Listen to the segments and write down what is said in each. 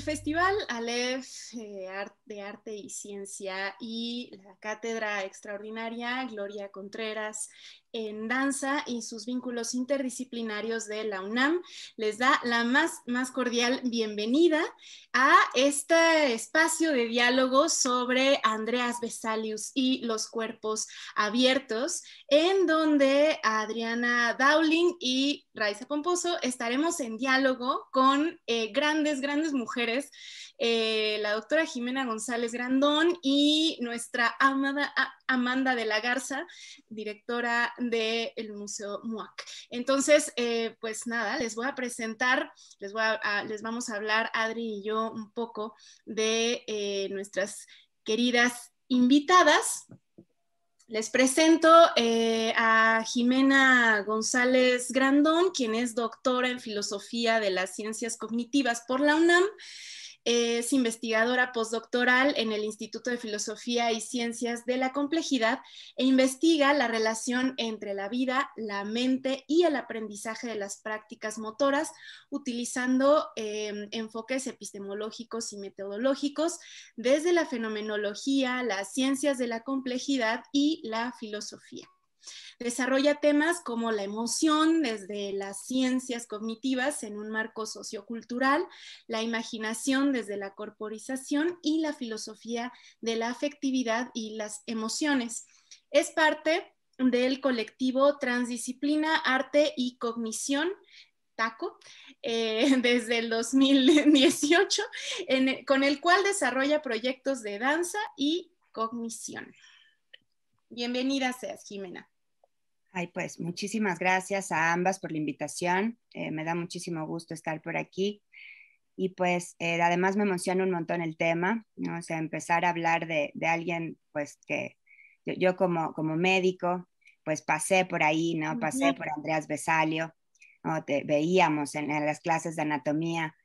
Festival Aleph de Arte y Ciencia y la Cátedra Extraordinaria Gloria Contreras en Danza y sus vínculos interdisciplinarios de la UNAM les da la más cordial bienvenida a este espacio de diálogo sobre Andreas Vesalius y los cuerpos abiertos, en donde Adriana Dowling y Raiza Pomposo estaremos en diálogo con grandes mujeres, la doctora Jimena González Grandón y nuestra amada Amanda de la Garza, directora del Museo MUAC. Entonces, pues nada, les voy a presentar, les vamos a hablar, Adri y yo, un poco de nuestras queridas invitadas. Les presento a Jimena González Grandón, quien es doctora en Filosofía de las Ciencias Cognitivas por la UNAM. Es investigadora postdoctoral en el Instituto de Filosofía y Ciencias de la Complejidad e investiga la relación entre la vida, la mente y el aprendizaje de las prácticas motoras, utilizando enfoques epistemológicos y metodológicos desde la fenomenología, las ciencias de la complejidad y la filosofía. Desarrolla temas como la emoción desde las ciencias cognitivas en un marco sociocultural, la imaginación desde la corporización y la filosofía de la afectividad y las emociones. Es parte del colectivo Transdisciplina, Arte y Cognición, TACO, desde el 2018, con el cual desarrolla proyectos de danza y cognición. Bienvenida seas, Jimena. Ay, pues muchísimas gracias a ambas por la invitación. Me da muchísimo gusto estar por aquí. Y pues además me emociona un montón el tema, ¿no? O sea, empezar a hablar de alguien, pues que yo como médico, pues pasé por ahí, ¿no? Pasé por Andreas Vesalio, ¿no? Veíamos en las clases de anatomía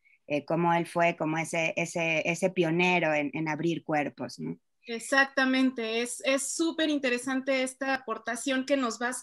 cómo él fue como ese pionero en abrir cuerpos, ¿no? Exactamente, es súper interesante esta aportación que nos vas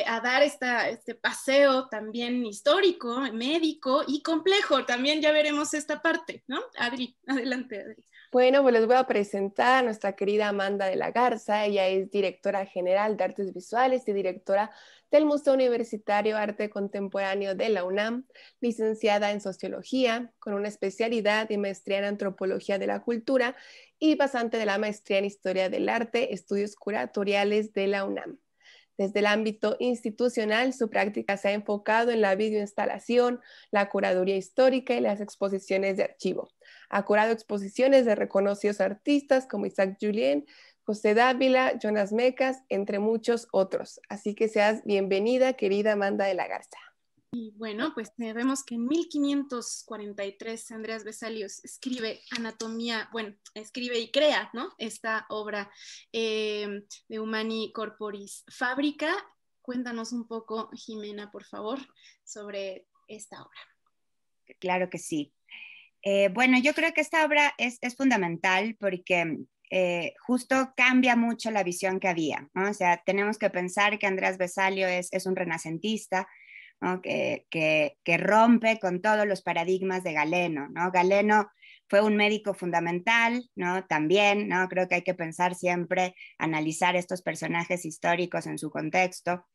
a dar, este paseo también histórico, médico y complejo. También ya veremos esta parte, ¿no? Adri, adelante, Adri. Bueno, pues les voy a presentar a nuestra querida Amanda de la Garza. Ella es directora general de Artes Visuales y directora del Museo Universitario Arte Contemporáneo de la UNAM, licenciada en Sociología, con una especialidad y maestría en Antropología de la Cultura y pasante de la maestría en Historia del Arte, Estudios Curatoriales de la UNAM. Desde el ámbito institucional, su práctica se ha enfocado en la videoinstalación, la curaduría histórica y las exposiciones de archivo. Ha curado exposiciones de reconocidos artistas como Isaac Julien, José Dávila, Jonas Mekas, entre muchos otros. Así que seas bienvenida, querida Amanda de la Garza. Y bueno, pues vemos que en 1543 Andreas Vesalius escribe Anatomía, bueno, escribe y crea, ¿no? Esta obra de Humani Corporis Fabrica. Cuéntanos un poco, Jimena, por favor, sobre esta obra. Claro que sí. Bueno, yo creo que esta obra es fundamental porque justo cambia mucho la visión que había, ¿no? O sea, tenemos que pensar que Andreas Vesalio es un renacentista, ¿no? que rompe con todos los paradigmas de Galeno, ¿no? Galeno fue un médico fundamental, ¿no? También, ¿no? Creo que hay que pensar siempre, analizar estos personajes históricos en su contexto.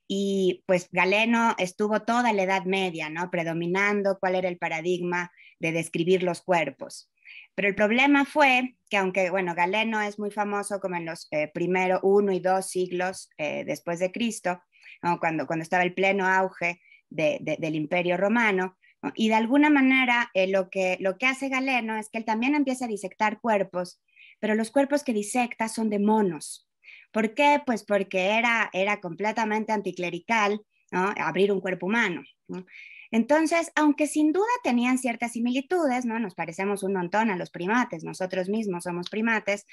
Y pues Galeno estuvo toda la Edad Media, ¿no? Predominando cuál era el paradigma de describir los cuerpos. Pero el problema fue que aunque, bueno, Galeno es muy famoso como en los primeros 1 y 2 siglos después de Cristo, ¿no? cuando estaba el pleno auge del Imperio Romano, ¿no? Y de alguna manera lo que hace Galeno es que él también empieza a disectar cuerpos, pero los cuerpos que disecta son de monos. ¿Por qué? Pues porque era completamente anticlerical, ¿no? Abrir un cuerpo humano, ¿no? Entonces, aunque sin duda tenían ciertas similitudes, ¿no? Nos parecemos un montón a los primates, nosotros mismos somos primates,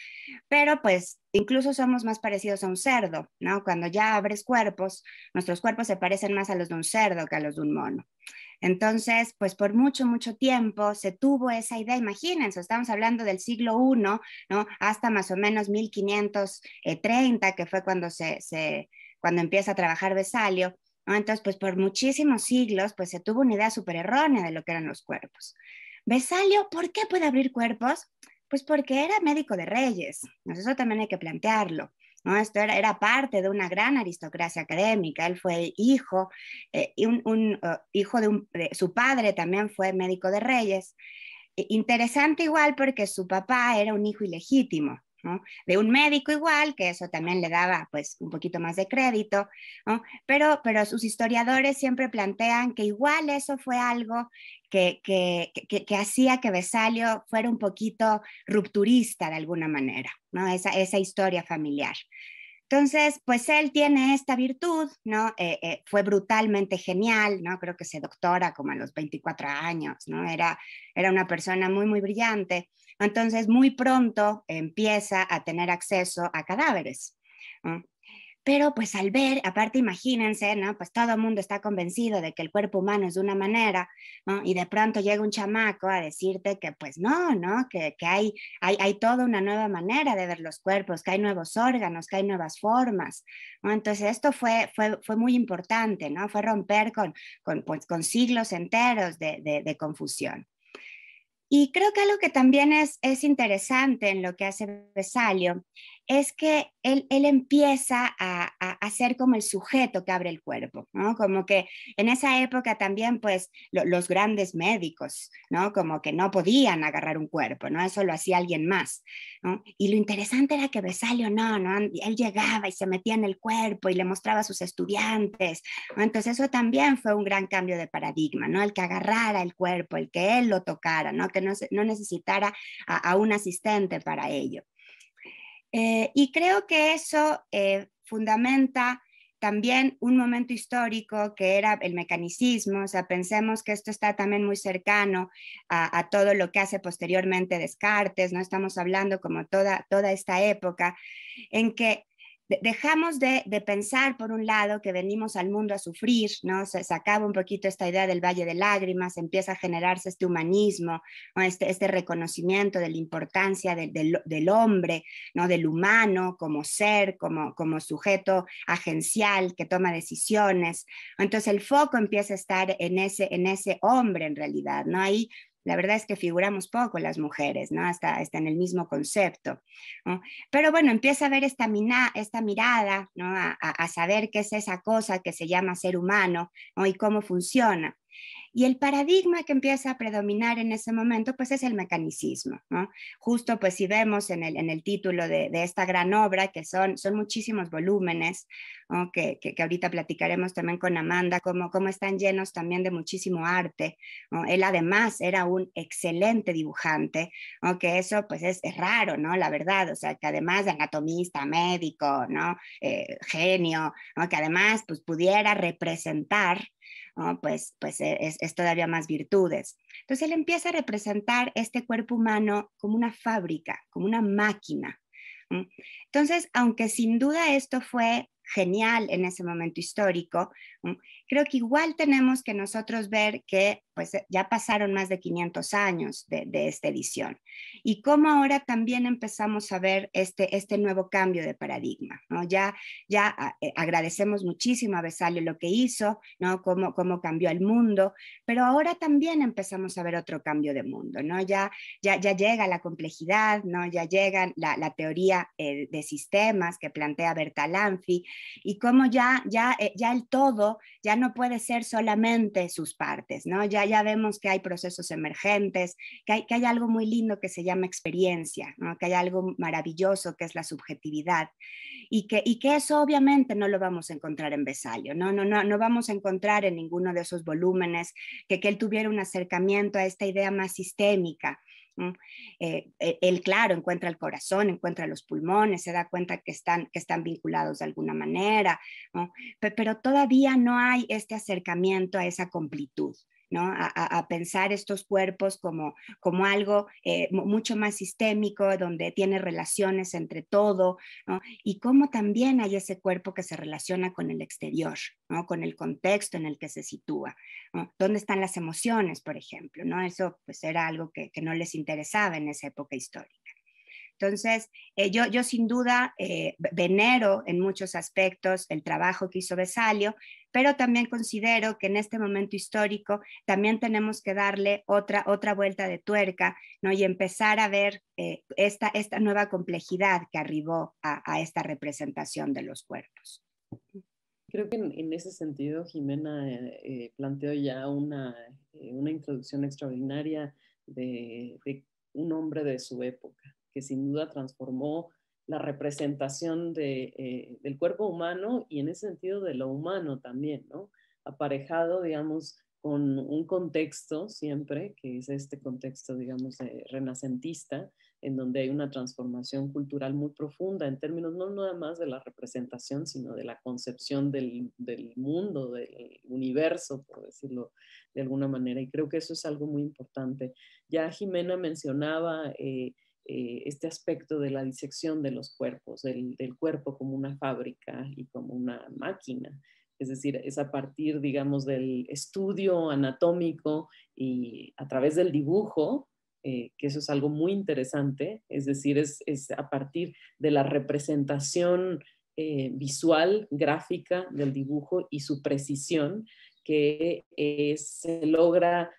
pero pues incluso somos más parecidos a un cerdo, ¿no? Cuando ya abres cuerpos, nuestros cuerpos se parecen más a los de un cerdo que a los de un mono. Entonces, pues por mucho tiempo se tuvo esa idea, imagínense, estamos hablando del siglo I, ¿no? Hasta más o menos 1530, que fue cuando cuando empieza a trabajar Vesalio, ¿no? Entonces, pues por muchísimos siglos, pues se tuvo una idea súper errónea de lo que eran los cuerpos. Besalio, ¿por qué puede abrir cuerpos? Pues porque era médico de reyes, eso también hay que plantearlo. ¿No? Esto era parte de una gran aristocracia académica. Él fue hijo, hijo de su padre también fue médico de reyes. Interesante igual porque su papá era un hijo ilegítimo, ¿no? De un médico igual, que eso también le daba pues un poquito más de crédito, ¿no? Pero sus historiadores siempre plantean que igual eso fue algo que hacía que Vesalio fuera un poquito rupturista de alguna manera, ¿no? Esa historia familiar. Entonces, pues él tiene esta virtud, ¿no? Fue brutalmente genial, ¿no? Creo que se doctora como a los 24 años, ¿no? Era una persona muy, muy brillante. Entonces, muy pronto empieza a tener acceso a cadáveres, ¿no? Pero pues al ver, aparte imagínense, ¿no? Pues todo el mundo está convencido de que el cuerpo humano es de una manera, ¿no? Y de pronto llega un chamaco a decirte que pues no, ¿no? Que hay toda una nueva manera de ver los cuerpos, que hay nuevos órganos, que hay nuevas formas, ¿no? Entonces esto fue muy importante, ¿no? Fue romper con siglos enteros de confusión. Y creo que algo que también es interesante en lo que hace Vesalio es que él empieza a ser como el sujeto que abre el cuerpo, ¿no? Como que en esa época también, pues, los grandes médicos, ¿no? Como que no podían agarrar un cuerpo, ¿no? Eso lo hacía alguien más, ¿no? Y lo interesante era que Vesalio no, él llegaba y se metía en el cuerpo y le mostraba a sus estudiantes, ¿no? Entonces eso también fue un gran cambio de paradigma, ¿no? El que agarrara el cuerpo, el que él lo tocara, ¿no? Que no necesitara a un asistente para ello. Y creo que eso fundamenta también un momento histórico que era el mecanicismo, o sea, pensemos que esto está también muy cercano a todo lo que hace posteriormente Descartes, ¿no? Estamos hablando como toda esta época en que dejamos de pensar, por un lado, que venimos al mundo a sufrir, ¿no? Se acaba un poquito esta idea del Valle de Lágrimas, empieza a generarse este humanismo, ¿no? Este reconocimiento de la importancia del hombre, ¿no? Del humano como ser, como sujeto agencial que toma decisiones. Entonces el foco empieza a estar en ese hombre en realidad, ¿no? Ahí la verdad es que figuramos poco las mujeres, ¿no? Hasta en el mismo concepto, ¿no? Pero bueno, empieza a ver esta mirada, ¿no? A saber qué es esa cosa que se llama ser humano, ¿no? Y cómo funciona. Y el paradigma que empieza a predominar en ese momento, pues es el mecanicismo, ¿no? Justo pues si vemos en el título de esta gran obra, que son muchísimos volúmenes, ¿no? Que ahorita platicaremos también con Amanda, cómo están llenos también de muchísimo arte, ¿no? Él además era un excelente dibujante, aunque eso pues es raro, ¿no? La verdad, o sea, que además de anatomista, médico, ¿no? Genio, ¿no? Que además pues pudiera representar, ¿no? Pues es todavía más virtudes. Entonces él empieza a representar este cuerpo humano como una fábrica, como una máquina. Entonces, aunque sin duda esto fue genial en ese momento histórico, creo que igual tenemos que nosotros ver que pues ya pasaron más de 500 años de esta edición y cómo ahora también empezamos a ver este nuevo cambio de paradigma, ¿no? Ya agradecemos muchísimo a Vesalio lo que hizo, ¿no? Cómo cambió el mundo, pero ahora también empezamos a ver otro cambio de mundo, ¿no? Ya llega la complejidad, ¿no? Ya llega la teoría de sistemas que plantea Bertalanffy y cómo ya el todo ya no puede ser solamente sus partes, ¿no? Ya vemos que hay procesos emergentes, que hay algo muy lindo que se llama experiencia, ¿no? Que hay algo maravilloso que es la subjetividad y que eso obviamente no lo vamos a encontrar en Vesalio, no vamos a encontrar en ninguno de esos volúmenes que él tuviera un acercamiento a esta idea más sistémica. Él, claro, encuentra el corazón, encuentra los pulmones, se da cuenta que están vinculados de alguna manera, ¿no? Pero todavía no hay este acercamiento a esa completud, ¿no? A pensar estos cuerpos como algo mucho más sistémico, donde tiene relaciones entre todo, ¿no? Y cómo también hay ese cuerpo que se relaciona con el exterior, ¿no? Con el contexto en el que se sitúa, ¿no? ¿Dónde están las emociones, por ejemplo? ¿No? Eso pues era algo que no les interesaba en esa época histórica. Entonces, yo sin duda venero en muchos aspectos el trabajo que hizo Vesalio, pero también considero que en este momento histórico también tenemos que darle otra vuelta de tuerca, ¿no? Y empezar a ver esta nueva complejidad que arribó a esta representación de los cuerpos. Creo que en ese sentido Jimena planteó ya una introducción extraordinaria de un hombre de su época, que sin duda transformó la representación del cuerpo humano y en ese sentido de lo humano también, ¿no? Aparejado, digamos, con un contexto siempre, que es este contexto, digamos, renacentista, en donde hay una transformación cultural muy profunda en términos no nada más de la representación, sino de la concepción del mundo, del universo, por decirlo de alguna manera. Y creo que eso es algo muy importante. Ya Jimena mencionaba este aspecto de la disección de los cuerpos, del cuerpo como una fábrica y como una máquina. Es decir, es a partir, digamos, del estudio anatómico y a través del dibujo, que eso es algo muy interesante, es decir, es a partir de la representación visual, gráfica del dibujo y su precisión, que se logra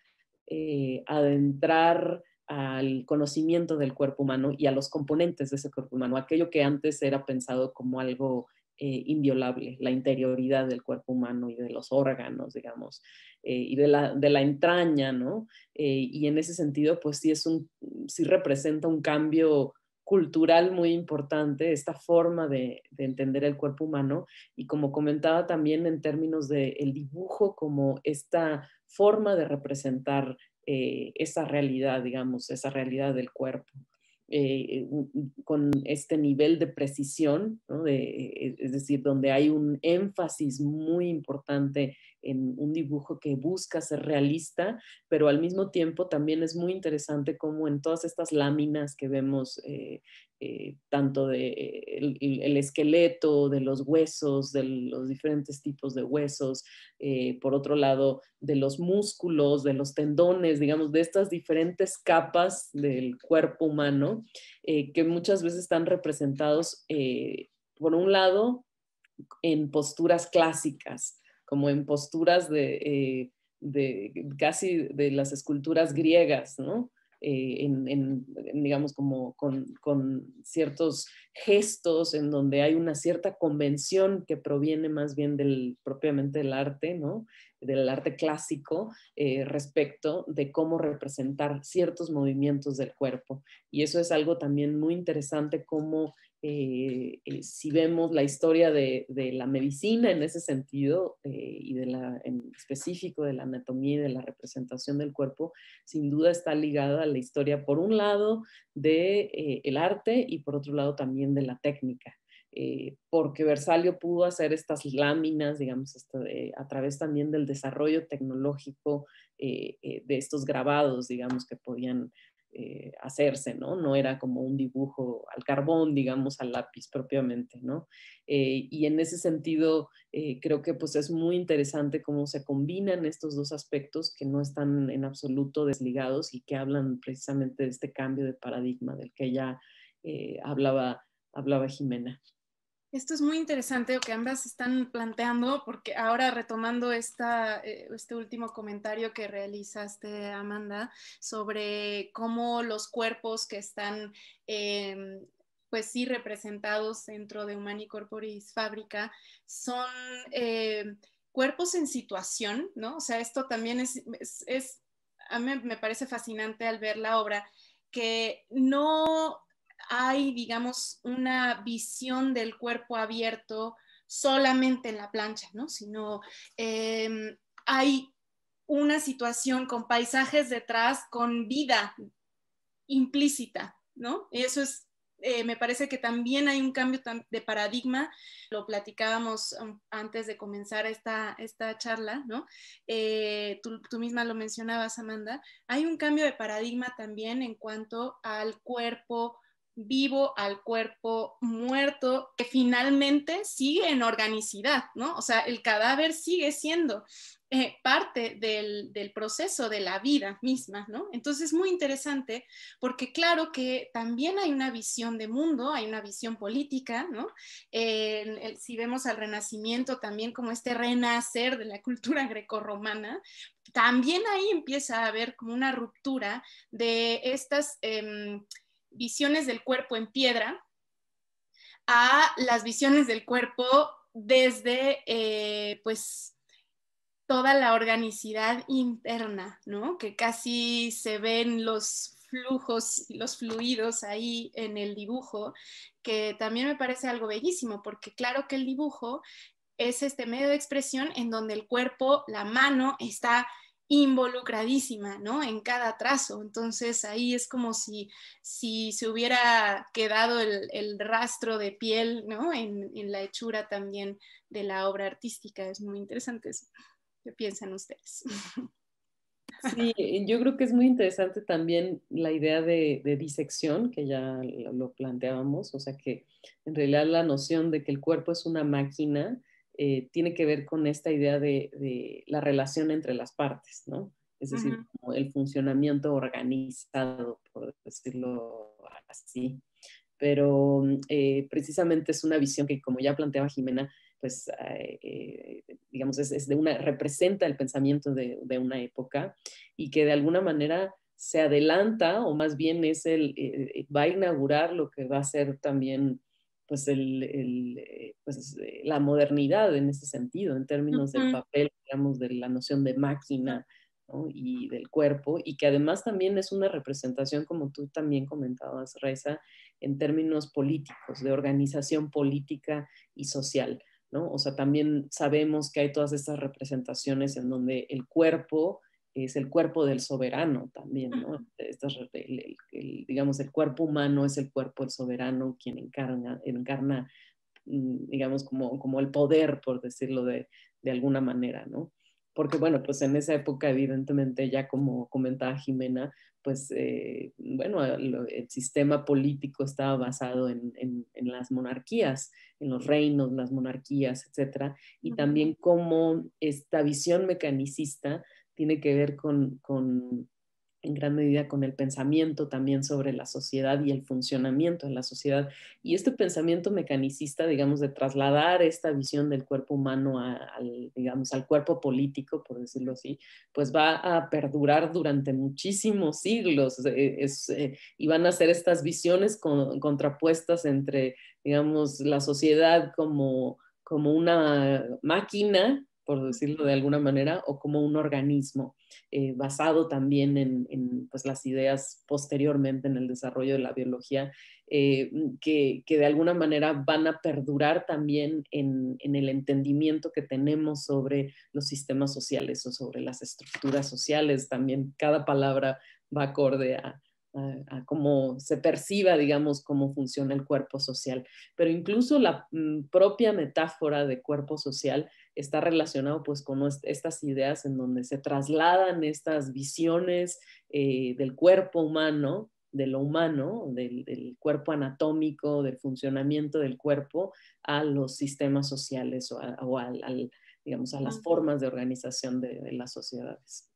adentrar al conocimiento del cuerpo humano y a los componentes de ese cuerpo humano, aquello que antes era pensado como algo inviolable, la interioridad del cuerpo humano y de los órganos, digamos, y de la entraña, ¿no? Y en ese sentido, pues sí representa un cambio cultural muy importante, esta forma de entender el cuerpo humano, y como comentaba también en términos del dibujo como esta forma de representar esa realidad, digamos, esa realidad del cuerpo. Con este nivel de precisión, ¿no? Es decir, donde hay un énfasis muy importante en un dibujo que busca ser realista, pero al mismo tiempo también es muy interesante como en todas estas láminas que vemos, tanto el esqueleto, de los huesos, de los diferentes tipos de huesos, por otro lado, de los músculos, de los tendones, digamos, de estas diferentes capas del cuerpo humano, que muchas veces están representados, por un lado, en posturas clásicas, como en posturas casi de las esculturas griegas, ¿no? Digamos, como con ciertos gestos en donde hay una cierta convención que proviene más bien propiamente del arte, ¿no? Del arte clásico, respecto de cómo representar ciertos movimientos del cuerpo. Y eso es algo también muy interesante, como si vemos la historia de la medicina en ese sentido, y en específico de la anatomía y de la representación del cuerpo, sin duda está ligada a la historia, por un lado, del arte y por otro lado también de la técnica. Porque Versalio pudo hacer estas láminas, digamos, a través también del desarrollo tecnológico de estos grabados, digamos, que podían hacerse, ¿no? No era como un dibujo al carbón, digamos, al lápiz propiamente, ¿no? Y en ese sentido, creo que pues es muy interesante cómo se combinan estos dos aspectos que no están en absoluto desligados y que hablan precisamente de este cambio de paradigma del que ya hablaba Jimena. Esto es muy interesante lo que ambas están planteando, porque ahora retomando este último comentario que realizaste, Amanda, sobre cómo los cuerpos que están, pues sí, representados dentro de Humani Corporis Fabrica son cuerpos en situación, ¿no? O sea, esto también a mí me parece fascinante al ver la obra, que no hay, digamos, una visión del cuerpo abierto solamente en la plancha, ¿no? Sino hay una situación con paisajes detrás, con vida implícita, ¿no? Y eso es, me parece que también hay un cambio de paradigma, lo platicábamos antes de comenzar esta charla, ¿no? Tú misma lo mencionabas, Amanda, hay un cambio de paradigma también en cuanto al cuerpo vivo al cuerpo muerto, que finalmente sigue en organicidad, ¿no? O sea, el cadáver sigue siendo parte del proceso de la vida misma, ¿no? Entonces es muy interesante porque claro que también hay una visión de mundo, hay una visión política, ¿no? Si vemos al Renacimiento también como este renacer de la cultura grecorromana, también ahí empieza a haber como una ruptura de estas visiones del cuerpo en piedra a las visiones del cuerpo desde, pues, toda la organicidad interna, ¿no? Que casi se ven los flujos y los fluidos ahí en el dibujo, que también me parece algo bellísimo, porque claro que el dibujo es este medio de expresión en donde el cuerpo, la mano, está involucradísima, ¿no? En cada trazo. Entonces ahí es como si se hubiera quedado el rastro de piel, ¿no? En la hechura también de la obra artística. Es muy interesante eso. ¿Qué piensan ustedes? Sí, yo creo que es muy interesante también la idea de disección, que ya lo planteábamos, o sea que en realidad la noción de que el cuerpo es una máquina tiene que ver con esta idea de la relación entre las partes, ¿no? Es decir, como el funcionamiento organizado, por decirlo así. Pero precisamente es una visión que, como ya planteaba Jimena, pues, digamos, representa el pensamiento de una época y que de alguna manera se adelanta, o más bien va a inaugurar lo que va a ser también pues, la modernidad en ese sentido, en términos del papel, digamos, de la noción de máquina, ¿no? Y del cuerpo, y que además también es una representación, como tú también comentabas, Raiza, en términos políticos, de organización política y social, ¿no? O sea, también sabemos que hay todas estas representaciones en donde el cuerpo es el cuerpo del soberano también, ¿no? Digamos, el cuerpo humano es el cuerpo del soberano, quien encarna digamos, como el poder, por decirlo de alguna manera, ¿no? Porque, bueno, pues en esa época, evidentemente, ya como comentaba Jimena, pues, bueno, el sistema político estaba basado en las monarquías, en los reinos, las monarquías, etcétera, y también cómo esta visión mecanicista tiene que ver en gran medida con el pensamiento también sobre la sociedad y el funcionamiento de la sociedad. Y este pensamiento mecanicista, digamos, de trasladar esta visión del cuerpo humano digamos, al cuerpo político, por decirlo así, pues va a perdurar durante muchísimos siglos y van a ser estas visiones contrapuestas entre, digamos, la sociedad como una máquina, por decirlo de alguna manera, o como un organismo, basado también en pues, las ideas posteriormente en el desarrollo de la biología, que de alguna manera van a perdurar también en el entendimiento que tenemos sobre los sistemas sociales o sobre las estructuras sociales. También cada palabra va acorde a cómo se perciba, digamos, cómo funciona el cuerpo social. Pero incluso la propia metáfora de cuerpo social está relacionado pues con estas ideas en donde se trasladan estas visiones del cuerpo humano, de lo humano, del cuerpo anatómico, del funcionamiento del cuerpo a los sistemas sociales digamos, a las formas de organización de las sociedades.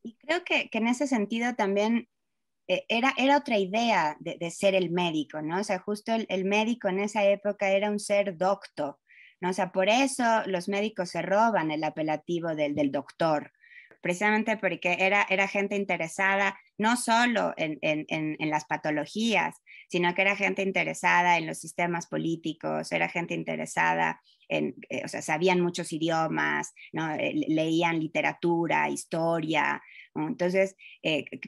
Y creo que en ese sentido también era otra idea de ser el médico, ¿no? O sea, justo el médico en esa época era un ser docto, ¿no? O sea, por eso los médicos se roban el apelativo del doctor, precisamente porque era gente interesada no solo en las patologías, sino que era gente interesada en los sistemas políticos, era gente interesada o sea, sabían muchos idiomas, ¿no? Leían literatura, historia, ¿no? Entonces,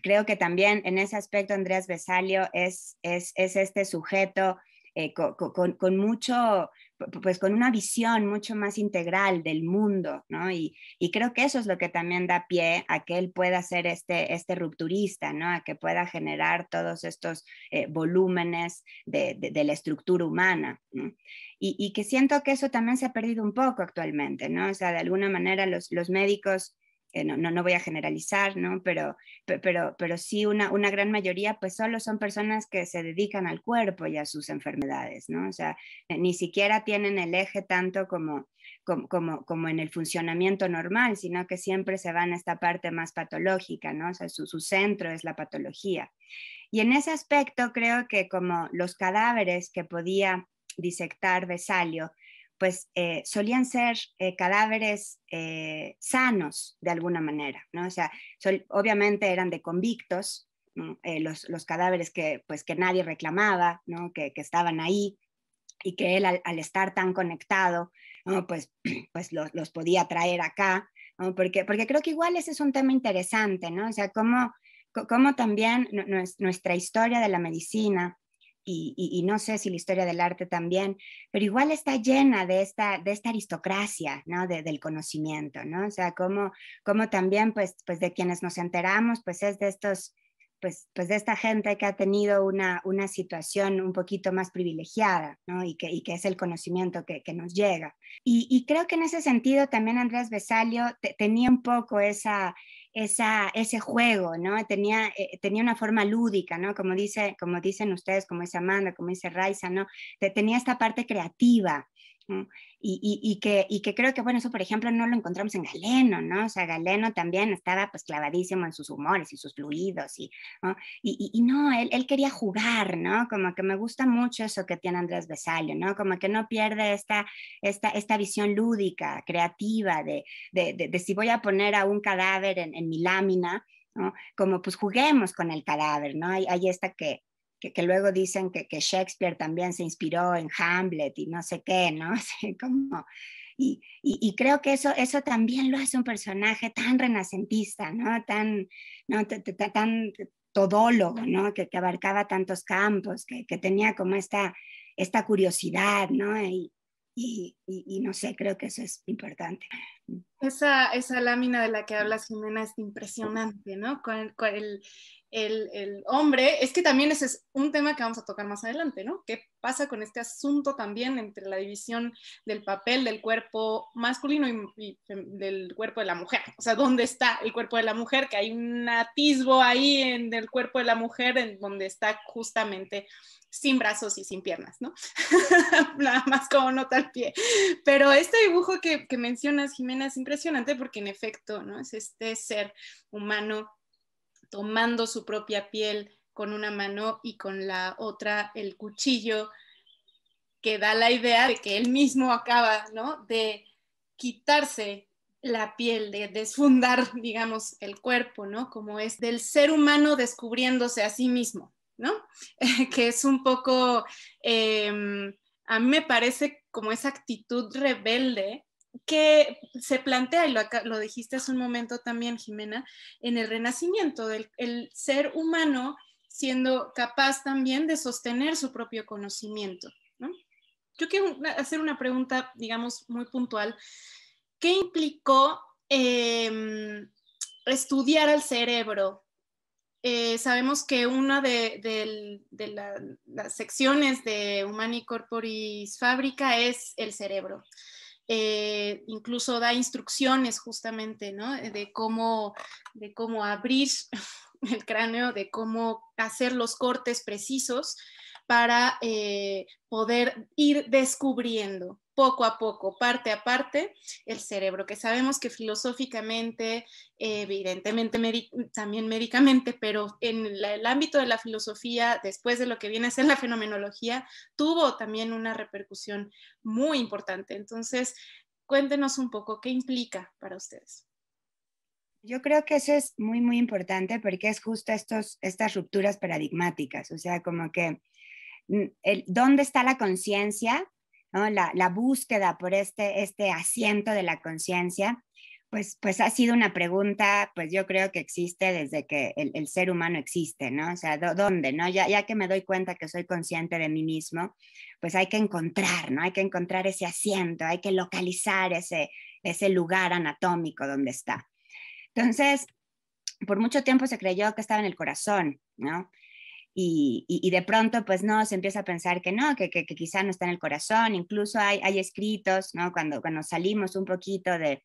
creo que también en ese aspecto Andrés Vesalio es este sujeto con mucho, pues con una visión mucho más integral del mundo, ¿no? Y creo que eso es lo que también da pie a que él pueda ser este rupturista, ¿no? A que pueda generar todos estos volúmenes de la estructura humana, ¿no? Y que siento que eso también se ha perdido un poco actualmente, ¿no? O sea, de alguna manera los médicos no voy a generalizar, ¿no? Pero sí una gran mayoría pues solo son personas que se dedican al cuerpo y a sus enfermedades, ¿no? O sea, ni siquiera tienen el eje tanto como en el funcionamiento normal, sino que siempre se van a esta parte más patológica, ¿no? O sea, su centro es la patología. Y en ese aspecto creo que como los cadáveres que podía disectar Vesalio, pues solían ser cadáveres sanos de alguna manera, ¿no? O sea, obviamente eran de convictos, ¿no? Los cadáveres pues, que nadie reclamaba, ¿no? Que estaban ahí y que él al estar tan conectado, ¿no? pues los podía traer acá, ¿no? Porque creo que igual ese es un tema interesante, ¿no? O sea, cómo también nuestra historia de la medicina, y no sé si la historia del arte también, pero igual está llena de esta aristocracia, ¿no? Del conocimiento, ¿no? O sea, cómo también, pues de quienes nos enteramos, pues es de estos, pues de esta gente que ha tenido una situación un poquito más privilegiada, ¿no? Y que es el conocimiento que nos llega. Y creo que en ese sentido también Andrés Vesalio tenía un poco ese juego, ¿no? Tenía una forma lúdica, ¿no? Como dicen ustedes, como dice Amanda, como dice Raiza, ¿no? Tenía esta parte creativa, ¿no? Y que creo que, bueno, eso por ejemplo no lo encontramos en Galeno, ¿no? O sea, Galeno también estaba pues clavadísimo en sus humores y sus fluidos, ¿no? Y no, él quería jugar, ¿no? Como que me gusta mucho eso que tiene Andrés Vesalio, ¿no? Como que no pierde esta visión lúdica, creativa, de si voy a poner a un cadáver en mi lámina, ¿no? Como pues juguemos con el cadáver, ¿no? Hay esta que luego dicen que Shakespeare también se inspiró en Hamlet y no sé qué, ¿no? Así como, y creo que eso también lo hace un personaje tan renacentista, ¿no? Tan todólogo, ¿no? Que abarcaba tantos campos, que tenía como esta curiosidad, ¿no? Y no sé, creo que eso es importante. Esa lámina de la que hablas, Jimena, es impresionante, ¿no? El hombre, es que también ese es un tema que vamos a tocar más adelante, ¿no? ¿Qué pasa con este asunto también entre la división del papel del cuerpo masculino y del cuerpo de la mujer? O sea, ¿dónde está el cuerpo de la mujer? Que hay un atisbo ahí en el cuerpo de la mujer en donde está justamente sin brazos y sin piernas, ¿no? Nada más como nota al pie. Pero este dibujo que mencionas, Jimena, es impresionante porque en efecto, ¿no? Es este ser humano tomando su propia piel con una mano y con la otra el cuchillo, que da la idea de que él mismo acaba, ¿no? De quitarse la piel, de desfundar, digamos, el cuerpo, ¿no? Como es del ser humano descubriéndose a sí mismo, ¿no? Que es un poco, a mí me parece como esa actitud rebelde que se plantea, y lo dijiste hace un momento también, Jimena, en el Renacimiento, del el ser humano siendo capaz también de sostener su propio conocimiento, ¿no? Yo quiero hacer una pregunta, digamos, muy puntual. ¿Qué implicó estudiar al cerebro? Sabemos que una de las secciones de Humani Corporis Fabrica es el cerebro. Incluso da instrucciones justamente, ¿no? De cómo abrir el cráneo, de cómo hacer los cortes precisos para poder ir descubriendo poco a poco, parte a parte, el cerebro, que sabemos que filosóficamente, evidentemente también médicamente, pero en el ámbito de la filosofía, después de lo que viene a ser la fenomenología, tuvo también una repercusión muy importante. Entonces, cuéntenos un poco qué implica para ustedes. Yo creo que eso es muy, muy importante porque es justo estas rupturas paradigmáticas, o sea, como que dónde está la conciencia, ¿no? La búsqueda por este asiento de la conciencia, pues ha sido una pregunta, pues yo creo que existe desde que el ser humano existe, ¿no? O sea, ¿dónde, no? Ya que me doy cuenta que soy consciente de mí mismo, pues hay que encontrar, ¿no? Hay que encontrar ese asiento, hay que localizar ese lugar anatómico donde está. Entonces, por mucho tiempo se creyó que estaba en el corazón, ¿no? Y de pronto, pues no, se empieza a pensar que no, que quizá no está en el corazón. Incluso hay escritos, ¿no? Cuando salimos un poquito de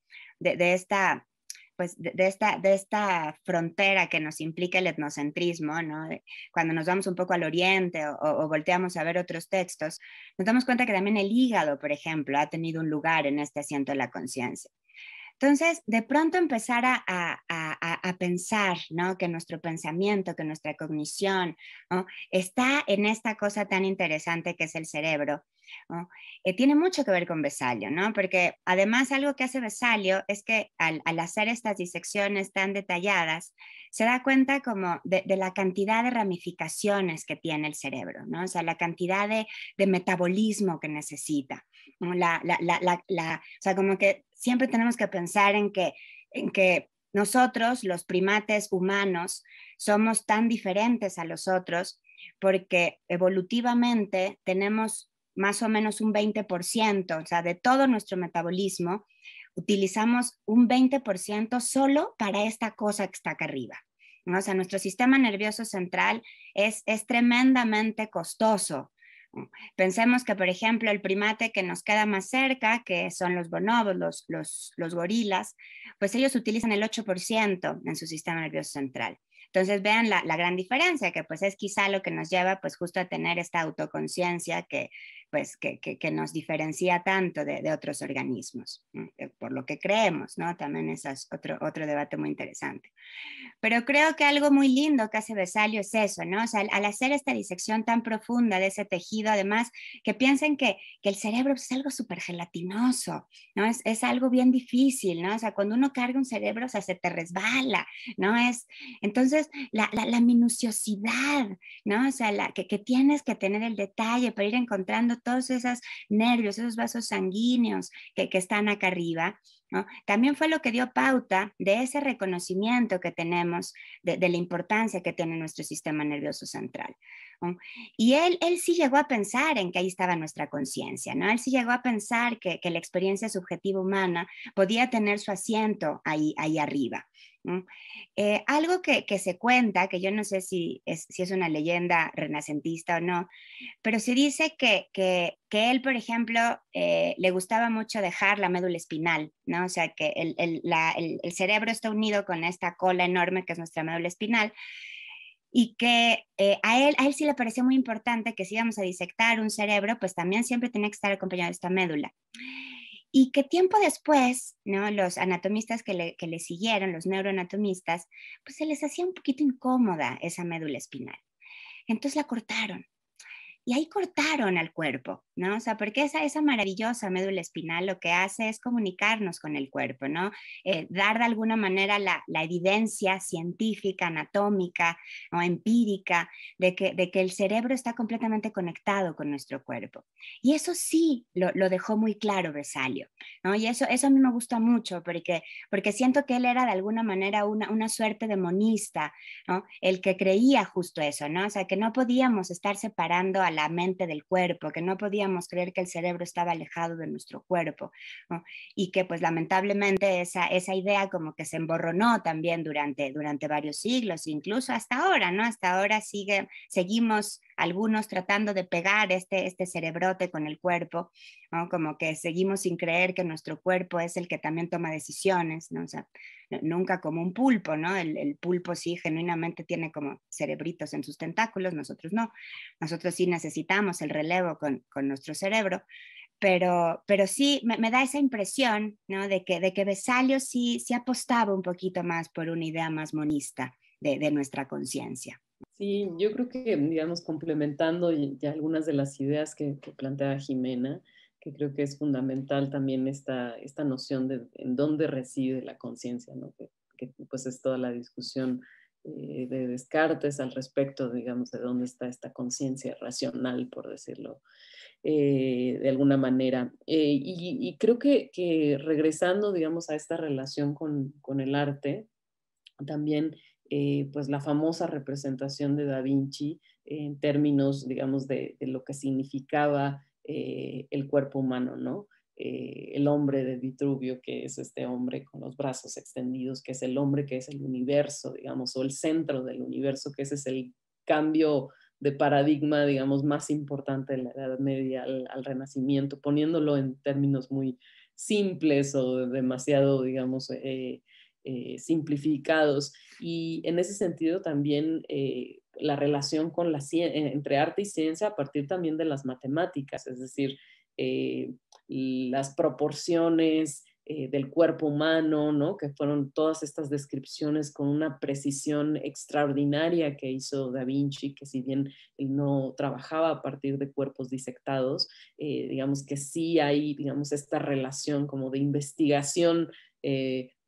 pues de esta frontera que nos implica el etnocentrismo, ¿no? Cuando nos vamos un poco al oriente o volteamos a ver otros textos, nos damos cuenta que también el hígado, por ejemplo, ha tenido un lugar en este asiento de la conciencia. Entonces, de pronto empezar a pensar, ¿no? Que nuestro pensamiento, que nuestra cognición, ¿no? Está en esta cosa tan interesante que es el cerebro, ¿no? Tiene mucho que ver con Vesalio, ¿no? Porque además algo que hace Vesalio es que al hacer estas disecciones tan detalladas, se da cuenta como de la cantidad de ramificaciones que tiene el cerebro, ¿no? O sea, la cantidad de metabolismo que necesita, ¿no? O sea, como que siempre tenemos que pensar en que nosotros, los primates humanos, somos tan diferentes a los otros porque evolutivamente tenemos más o menos un 20%, o sea, de todo nuestro metabolismo, utilizamos un 20% solo para esta cosa que está acá arriba, ¿no? O sea, nuestro sistema nervioso central es tremendamente costoso. Pensemos que, por ejemplo, el primate que nos queda más cerca, que son los bonobos, los gorilas, pues ellos utilizan el 8% en su sistema nervioso central. Entonces vean la gran diferencia, que pues es quizá lo que nos lleva pues justo a tener esta autoconciencia que nos diferencia tanto de otros organismos, ¿no? Por lo que creemos, ¿no? También ese es otro debate muy interesante. Pero creo que algo muy lindo que hace Vesalio es eso, ¿no? O sea, al hacer esta disección tan profunda de ese tejido, además, que piensen que el cerebro es algo súper gelatinoso, ¿no? Es algo bien difícil, ¿no? O sea, cuando uno carga un cerebro, o sea, se te resbala, ¿no? Entonces, la minuciosidad, ¿no? O sea, que tienes que tener el detalle para ir encontrando todos esos nervios, esos vasos sanguíneos que están acá arriba, ¿no? También fue lo que dio pauta de ese reconocimiento que tenemos de la importancia que tiene nuestro sistema nervioso central, ¿no? Y él sí llegó a pensar en que ahí estaba nuestra conciencia, ¿no? Él sí llegó a pensar que la experiencia subjetiva humana podía tener su asiento ahí arriba, ¿no? Algo que se cuenta, que yo no sé si es una leyenda renacentista o no, pero se dice que él, por ejemplo, le gustaba mucho dejar la médula espinal, ¿no? O sea, que el cerebro está unido con esta cola enorme que es nuestra médula espinal, y que a él sí le parecía muy importante que si íbamos a disectar un cerebro, pues también siempre tenía que estar acompañado de esta médula. Y que tiempo después, ¿no? Los anatomistas que le siguieron, los neuroanatomistas, pues se les hacía un poquito incómoda esa médula espinal. Entonces la cortaron. Y ahí cortaron al cuerpo, ¿no? O sea, porque esa maravillosa médula espinal lo que hace es comunicarnos con el cuerpo, ¿no? Dar de alguna manera la evidencia científica, anatómica o empírica de que el cerebro está completamente conectado con nuestro cuerpo. Y eso sí lo dejó muy claro Vesalio, ¿no? Y eso a mí me gusta mucho porque siento que él era de alguna manera una suerte de monista, ¿no? El que creía justo eso, ¿no? O sea, que no podíamos estar separando a la mente del cuerpo, que no podíamos creer que el cerebro estaba alejado de nuestro cuerpo, ¿no? Y que pues lamentablemente esa idea como que se emborronó también durante varios siglos, incluso hasta ahora, ¿no? Hasta ahora seguimos algunos tratando de pegar este cerebrote con el cuerpo, ¿no? Como que seguimos sin creer que nuestro cuerpo es el que también toma decisiones, ¿no? O sea, nunca como un pulpo, ¿no? El pulpo sí genuinamente tiene como cerebritos en sus tentáculos, nosotros no. Nosotros sí necesitamos el relevo con nuestro cerebro, pero sí me da esa impresión, ¿no? De que Vesalio sí apostaba un poquito más por una idea más monista de nuestra conciencia. Sí, yo creo que, digamos, complementando ya algunas de las ideas que plantea Jimena, que creo que es fundamental también esta noción de en dónde reside la conciencia, ¿no? Que pues es toda la discusión de Descartes al respecto, digamos, de dónde está esta conciencia racional, por decirlo de alguna manera. Y creo que regresando, digamos, a esta relación con el arte, también pues la famosa representación de Da Vinci en términos, digamos, de lo que significaba el cuerpo humano, ¿no? El hombre de Vitruvio, que es este hombre con los brazos extendidos, que es el hombre que es el universo, digamos, o el centro del universo, que ese es el cambio de paradigma, digamos, más importante de la Edad Media al Renacimiento, poniéndolo en términos muy simples o demasiado, digamos, simplificados. Y en ese sentido también la relación con entre arte y ciencia a partir también de las matemáticas, es decir, las proporciones del cuerpo humano, ¿no? Que fueron todas estas descripciones con una precisión extraordinaria que hizo Da Vinci, que si bien él no trabajaba a partir de cuerpos disectados, digamos que sí hay, digamos, esta relación como de investigación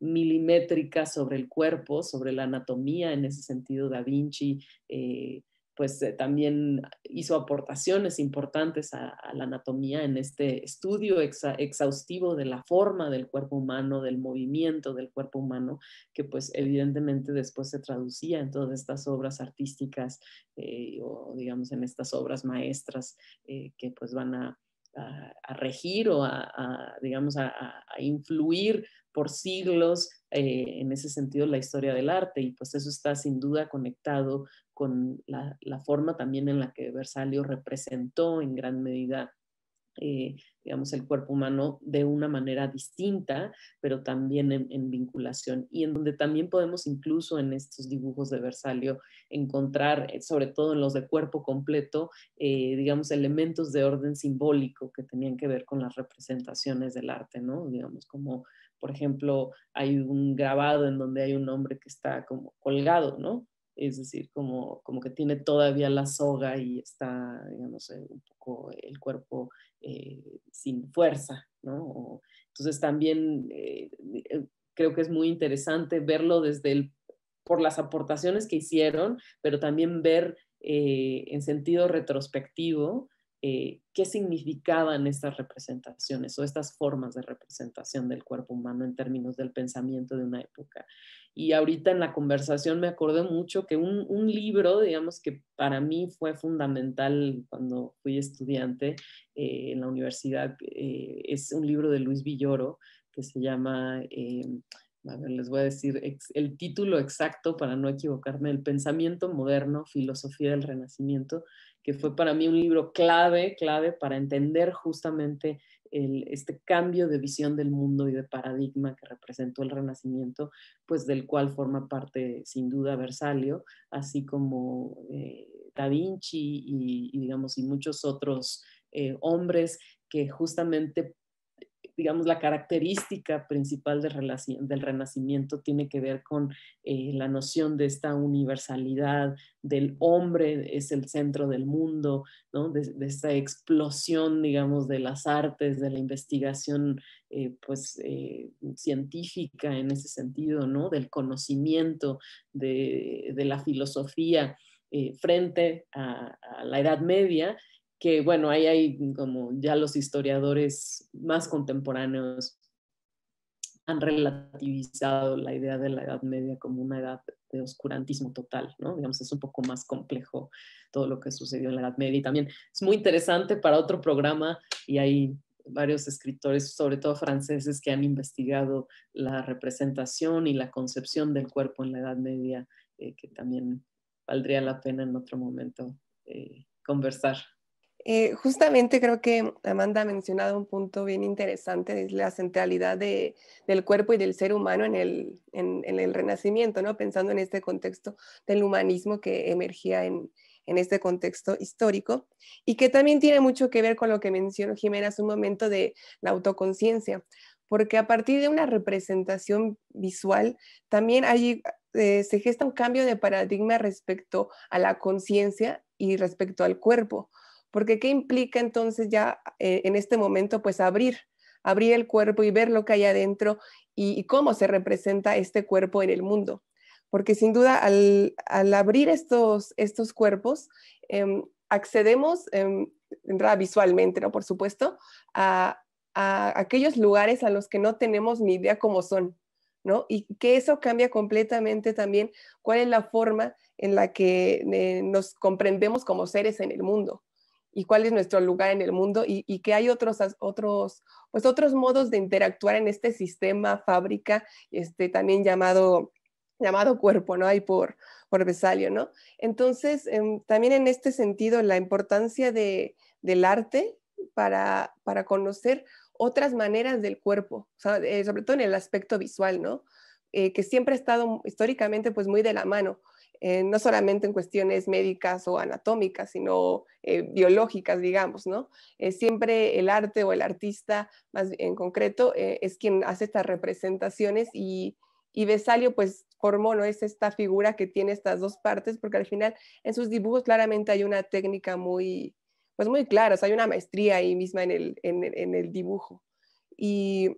milimétrica sobre el cuerpo, sobre la anatomía. En ese sentido, Da Vinci también hizo aportaciones importantes a la anatomía en este estudio exhaustivo de la forma del cuerpo humano, del movimiento del cuerpo humano, que pues evidentemente después se traducía en todas estas obras artísticas o digamos en estas obras maestras que pues van a regir o digamos, a influir por siglos en ese sentido la historia del arte, y pues eso está sin duda conectado con la forma también en la que Versalio representó en gran medida digamos, el cuerpo humano de una manera distinta, pero también en vinculación, y en donde también podemos incluso en estos dibujos de Versalio encontrar, sobre todo en los de cuerpo completo, digamos, elementos de orden simbólico que tenían que ver con las representaciones del arte, ¿no? Digamos, como, por ejemplo, hay un grabado en donde hay un hombre que está como colgado, ¿no? Es decir, como que tiene todavía la soga y está, digamos, un poco el cuerpo sin fuerza, ¿no? Entonces también creo que es muy interesante verlo por las aportaciones que hicieron, pero también ver en sentido retrospectivo qué significaban estas representaciones o estas formas de representación del cuerpo humano en términos del pensamiento de una época. Y ahorita en la conversación me acordé mucho que un libro, digamos, que para mí fue fundamental cuando fui estudiante en la universidad, es un libro de Luis Villoro que se llama, a ver, les voy a decir el título exacto para no equivocarme: El pensamiento moderno, filosofía del Renacimiento, que fue para mí un libro clave para entender justamente este cambio de visión del mundo y de paradigma que representó el Renacimiento, pues del cual forma parte sin duda Versalio, así como Da Vinci y digamos, y muchos otros hombres que justamente, digamos, la característica principal del Renacimiento tiene que ver con la noción de esta universalidad del hombre es el centro del mundo, ¿no? De esta explosión, digamos, de las artes, de la investigación científica en ese sentido, ¿no? Del conocimiento, de la filosofía frente a la Edad Media, que bueno, ahí hay como ya los historiadores más contemporáneos han relativizado la idea de la Edad Media como una edad de oscurantismo total, ¿no? Digamos, es un poco más complejo todo lo que sucedió en la Edad Media, y también es muy interesante para otro programa, y hay varios escritores, sobre todo franceses, que han investigado la representación y la concepción del cuerpo en la Edad Media, que también valdría la pena en otro momento conversar. Justamente creo que Amanda ha mencionado un punto bien interesante, es la centralidad del cuerpo y del ser humano en el Renacimiento, ¿no? Pensando en este contexto del humanismo que emergía en este contexto histórico, y que también tiene mucho que ver con lo que mencionó Jimena hace un momento de la autoconciencia, porque a partir de una representación visual también se gesta un cambio de paradigma respecto a la conciencia y respecto al cuerpo. Porque ¿qué implica entonces ya en este momento? Pues abrir el cuerpo y ver lo que hay adentro y cómo se representa este cuerpo en el mundo. Porque sin duda al abrir estos cuerpos, accedemos visualmente, ¿no? Por supuesto, a aquellos lugares a los que no tenemos ni idea cómo son, ¿no? Y que eso cambia completamente también cuál es la forma en la que nos comprendemos como seres en el mundo, y cuál es nuestro lugar en el mundo, y que hay otros modos de interactuar en este sistema fábrica, también llamado cuerpo, ¿no? Ahí por Versalio, ¿no? Entonces, también en este sentido, la importancia del arte para conocer otras maneras del cuerpo, o sea, sobre todo en el aspecto visual, ¿no? que siempre ha estado históricamente pues muy de la mano, no solamente en cuestiones médicas o anatómicas, sino biológicas, digamos, ¿no? Siempre el arte o el artista, más en concreto, es quien hace estas representaciones y Vesalio pues formó, ¿no? Es esta figura que tiene estas dos partes, porque al final en sus dibujos claramente hay una técnica muy, pues muy clara, o sea, hay una maestría ahí misma en el dibujo. Y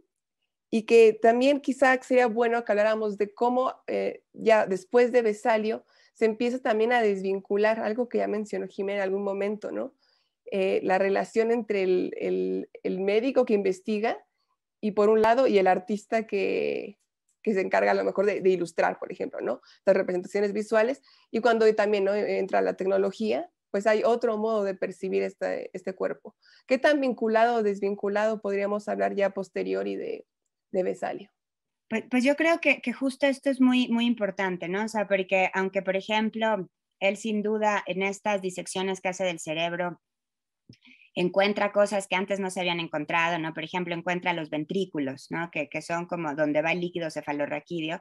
que también quizá sería bueno que habláramos de cómo ya después de Vesalio se empieza también a desvincular, algo que ya mencionó Jimena en algún momento, ¿no? La relación entre el médico que investiga y por un lado y el artista que se encarga a lo mejor de ilustrar, por ejemplo, ¿no? Las representaciones visuales, y cuando también, ¿no?, entra la tecnología, pues hay otro modo de percibir este cuerpo. ¿Qué tan vinculado o desvinculado podríamos hablar ya posteriori de Vesalio? Pues yo creo que justo esto es muy, muy importante, ¿no? O sea, porque aunque, por ejemplo, él sin duda en estas disecciones que hace del cerebro encuentra cosas que antes no se habían encontrado, ¿no? Por ejemplo, encuentra los ventrículos, ¿no? Que son como donde va el líquido cefalorraquídeo.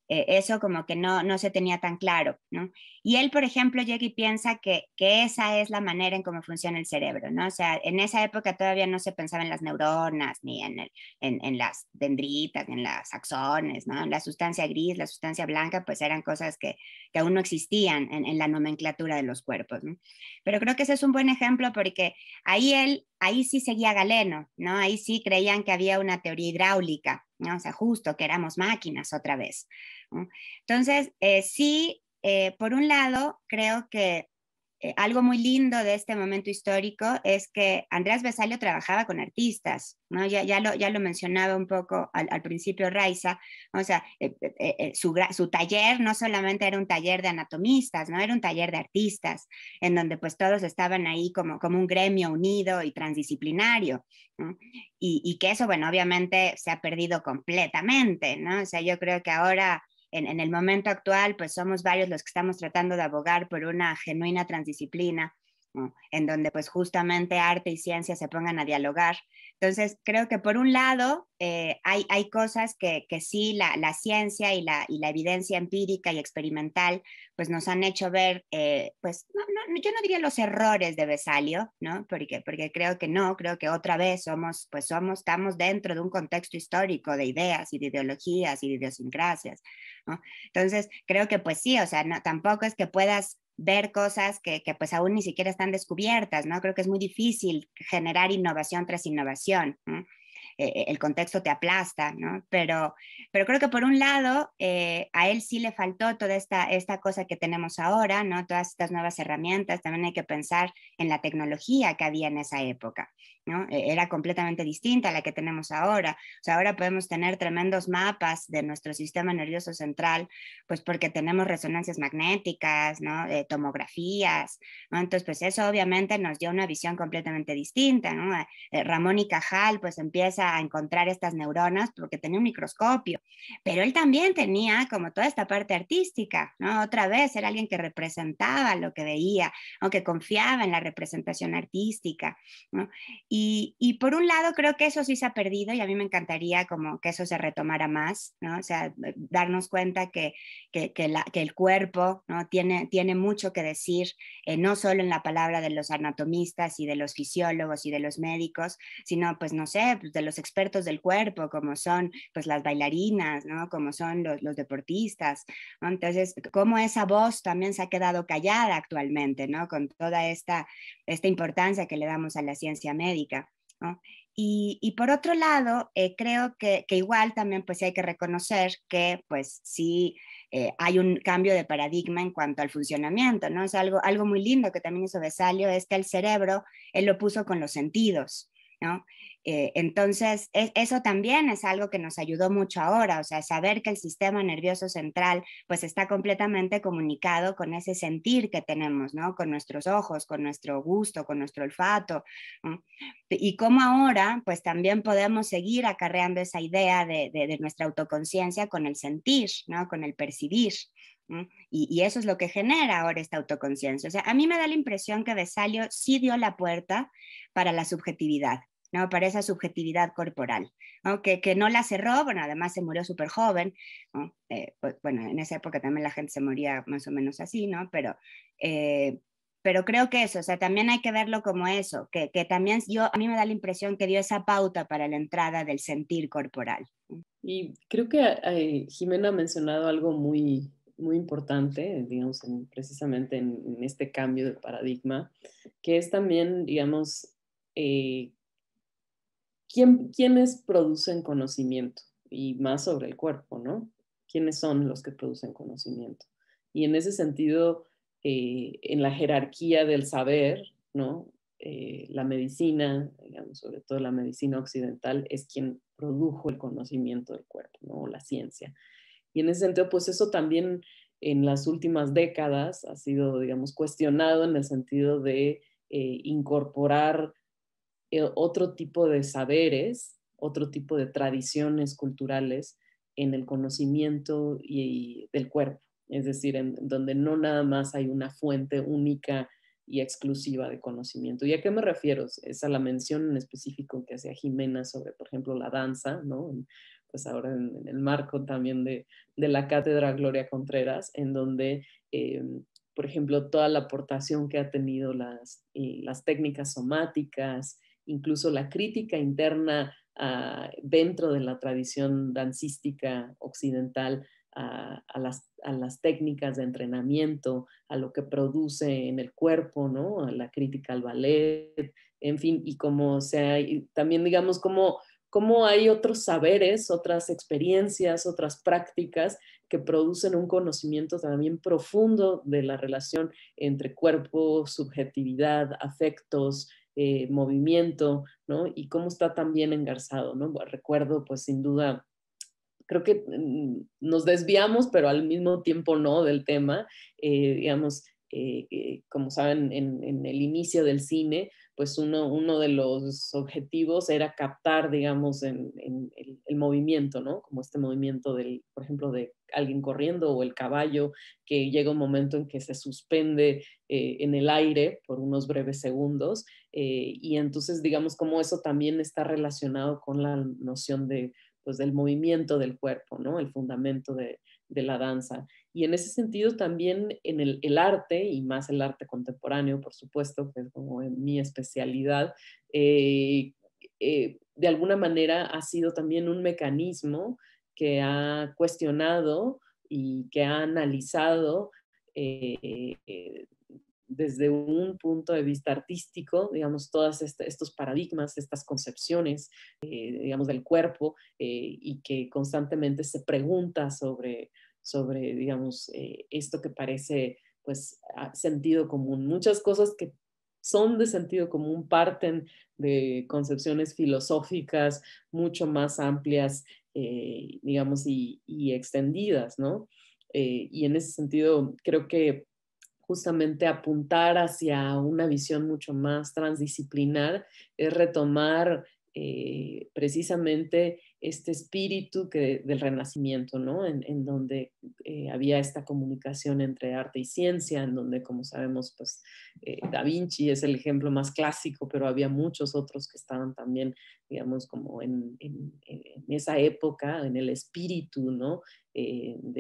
Eso como que no se tenía tan claro, ¿no? Y él, por ejemplo, llega y piensa que esa es la manera en cómo funciona el cerebro, ¿no? O sea, en esa época todavía no se pensaba en las neuronas, ni en las dendritas, ni en las axones, ¿no? La sustancia gris, la sustancia blanca, pues eran cosas que aún no existían en la nomenclatura de los cuerpos, ¿no? Pero creo que ese es un buen ejemplo porque ahí sí seguía Galeno, ¿no? Ahí sí creían que había una teoría hidráulica, ¿no? O sea, justo que éramos máquinas otra vez, ¿no? Entonces, sí, por un lado, creo que algo muy lindo de este momento histórico es que Andrés Vesalio trabajaba con artistas, ¿no? Ya lo mencionaba un poco al principio Raiza, o sea, su taller no solamente era un taller de anatomistas, ¿no? Era un taller de artistas, en donde pues todos estaban ahí como un gremio unido y transdisciplinario, ¿no? Y que eso, bueno, obviamente se ha perdido completamente, ¿no? O sea, yo creo que ahora en el momento actual, pues somos varios los que estamos tratando de abogar por una genuina transdisciplina, ¿no?, en donde pues justamente arte y ciencia se pongan a dialogar. Entonces, creo que por un lado hay cosas que sí la ciencia y la evidencia empírica y experimental pues nos han hecho ver, pues yo no diría los errores de Vesalio, ¿no? Porque creo que no, creo que otra vez estamos dentro de un contexto histórico de ideas y de ideologías y de idiosincrasias, ¿no? Entonces, creo que pues sí, o sea, tampoco es que puedas ver cosas que pues aún ni siquiera están descubiertas, ¿no? Creo que es muy difícil generar innovación tras innovación, ¿no? El contexto te aplasta, ¿no? Pero creo que por un lado a él sí le faltó toda esta cosa que tenemos ahora, ¿no? Todas estas nuevas herramientas. También hay que pensar en la tecnología que había en esa época, ¿no? Era completamente distinta a la que tenemos ahora. O sea, ahora podemos tener tremendos mapas de nuestro sistema nervioso central, pues porque tenemos resonancias magnéticas, ¿no? Tomografías, ¿no? Entonces, pues eso obviamente nos dio una visión completamente distinta, ¿no? Ramón y Cajal pues empieza a encontrar estas neuronas porque tenía un microscopio, pero él también tenía como toda esta parte artística, ¿no? Otra vez era alguien que representaba lo que veía, o que confiaba en la representación artística, ¿no? Y por un lado creo que eso sí se ha perdido y a mí me encantaría como que eso se retomara más, ¿no? O sea, darnos cuenta que el cuerpo, ¿no?, tiene mucho que decir, no solo en la palabra de los anatomistas y de los fisiólogos y de los médicos, sino pues no sé, pues, de los expertos del cuerpo, como son pues las bailarinas, ¿no?, como son los deportistas, ¿no? Entonces, cómo esa voz también se ha quedado callada actualmente, ¿no?, con toda esta importancia que le damos a la ciencia médica, ¿no? Y por otro lado, creo que igual también pues hay que reconocer que pues sí hay un cambio de paradigma en cuanto al funcionamiento, ¿no? Es algo muy lindo que también hizo Vesalio, es que el cerebro, él lo puso con los sentidos, ¿no? Entonces, eso también es algo que nos ayudó mucho ahora, o sea, saber que el sistema nervioso central pues está completamente comunicado con ese sentir que tenemos, ¿no? Con nuestros ojos, con nuestro gusto, con nuestro olfato, ¿no? Y cómo ahora pues también podemos seguir acarreando esa idea de nuestra autoconciencia con el sentir, ¿no?, con el percibir, ¿no? Y eso es lo que genera ahora esta autoconciencia. O sea, a mí me da la impresión que Vesalio sí dio la puerta para la subjetividad, ¿no?, para esa subjetividad corporal, ¿no? Que no la cerró, bueno, además se murió súper joven, ¿no? Pues, bueno, en esa época también la gente se moría más o menos así, ¿no? Pero creo que eso, o sea, también hay que verlo como eso, que también a mí me da la impresión que dio esa pauta para la entrada del sentir corporal. Y creo que Jimena ha mencionado algo muy, muy importante, digamos, precisamente en este cambio de paradigma, que es también, digamos, ¿quiénes producen conocimiento? Y más sobre el cuerpo, ¿no? ¿Quiénes son los que producen conocimiento? Y en ese sentido, en la jerarquía del saber, ¿no? La medicina, digamos, sobre todo la medicina occidental, es quien produjo el conocimiento del cuerpo, ¿no? O la ciencia. Y en ese sentido, pues eso también en las últimas décadas ha sido, digamos, cuestionado en el sentido de incorporar otro tipo de saberes, otro tipo de tradiciones culturales en el conocimiento del cuerpo. Es decir, en donde no nada más hay una fuente única y exclusiva de conocimiento. ¿Y a qué me refiero? Es a la mención en específico que hacía Jimena sobre, por ejemplo, la danza, ¿no? Pues ahora en el marco también de la cátedra Gloria Contreras, en donde por ejemplo, toda la aportación que ha tenido las técnicas somáticas, incluso la crítica interna dentro de la tradición dancística occidental a las técnicas de entrenamiento, a lo que produce en el cuerpo, ¿no? A la crítica al ballet, en fin, y como sea, y también digamos cómo hay otros saberes, otras experiencias, otras prácticas que producen un conocimiento también profundo de la relación entre cuerpo, subjetividad, afectos, movimiento, ¿no? Y cómo está también engarzado, ¿no? Recuerdo, pues sin duda, creo que nos desviamos, pero al mismo tiempo no del tema, digamos, como saben, en el inicio del cine, pues uno de los objetivos era captar, digamos, en el movimiento, ¿no? Como este movimiento por ejemplo, de alguien corriendo o el caballo, que llega un momento en que se suspende en el aire por unos breves segundos, y entonces, digamos, como eso también está relacionado con la noción pues, del movimiento del cuerpo, ¿no? El fundamento de la danza. Y en ese sentido también en el arte, y más el arte contemporáneo, por supuesto, que es como en mi especialidad, de alguna manera ha sido también un mecanismo que ha cuestionado y que ha analizado desde un punto de vista artístico, digamos, todos estos paradigmas, estas concepciones, digamos, del cuerpo, y que constantemente se pregunta sobre digamos, esto que parece, pues, sentido común. Muchas cosas que son de sentido común parten de concepciones filosóficas mucho más amplias, digamos, y extendidas, ¿no? Y en ese sentido, creo que justamente apuntar hacia una visión mucho más transdisciplinar es retomar precisamente este espíritu del Renacimiento, ¿no? En donde había esta comunicación entre arte y ciencia, en donde, como sabemos, pues Da Vinci es el ejemplo más clásico, pero había muchos otros que estaban también, digamos, como en esa época, en el espíritu, ¿no? En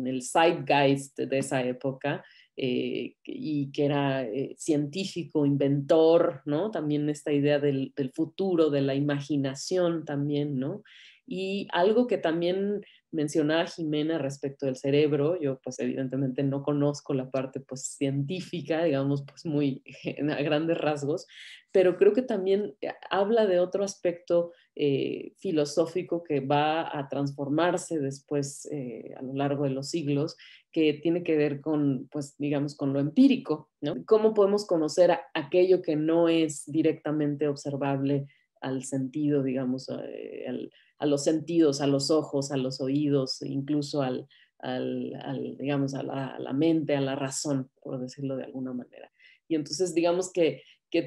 el zeitgeist de esa época, y que era científico, inventor, ¿no? También esta idea del futuro, de la imaginación también, ¿no? Y algo que también mencionaba Jimena respecto del cerebro, yo pues evidentemente no conozco la parte pues científica, digamos pues muy a grandes rasgos, pero creo que también habla de otro aspecto filosófico que va a transformarse después a lo largo de los siglos, que tiene que ver con, pues, digamos, con lo empírico, ¿no? ¿Cómo podemos conocer aquello que no es directamente observable al sentido, digamos, a los sentidos, a los ojos, a los oídos, incluso digamos, a la mente, a la razón, por decirlo de alguna manera? Y entonces, digamos que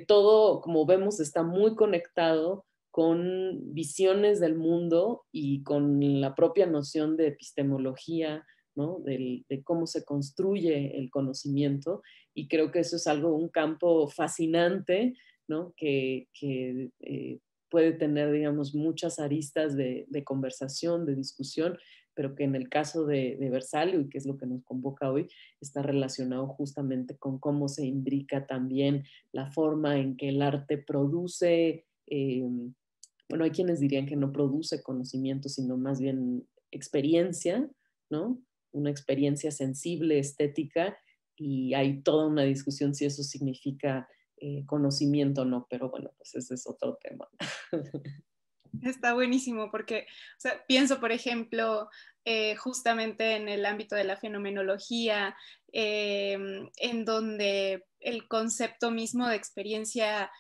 todo, como vemos, está muy conectado con visiones del mundo y con la propia noción de epistemología, ¿no? De cómo se construye el conocimiento, y creo que eso es algo, un campo fascinante, ¿no? Que puede tener, digamos, muchas aristas de conversación, de discusión, pero que en el caso de Versalio, y que es lo que nos convoca hoy, está relacionado justamente con cómo se imbrica también la forma en que el arte produce, bueno, hay quienes dirían que no produce conocimiento, sino más bien experiencia, ¿no? Una experiencia sensible, estética, y hay toda una discusión si eso significa conocimiento o no, pero bueno, pues ese es otro tema. Está buenísimo porque, o sea, pienso, por ejemplo, justamente en el ámbito de la fenomenología, en donde el concepto mismo de experiencia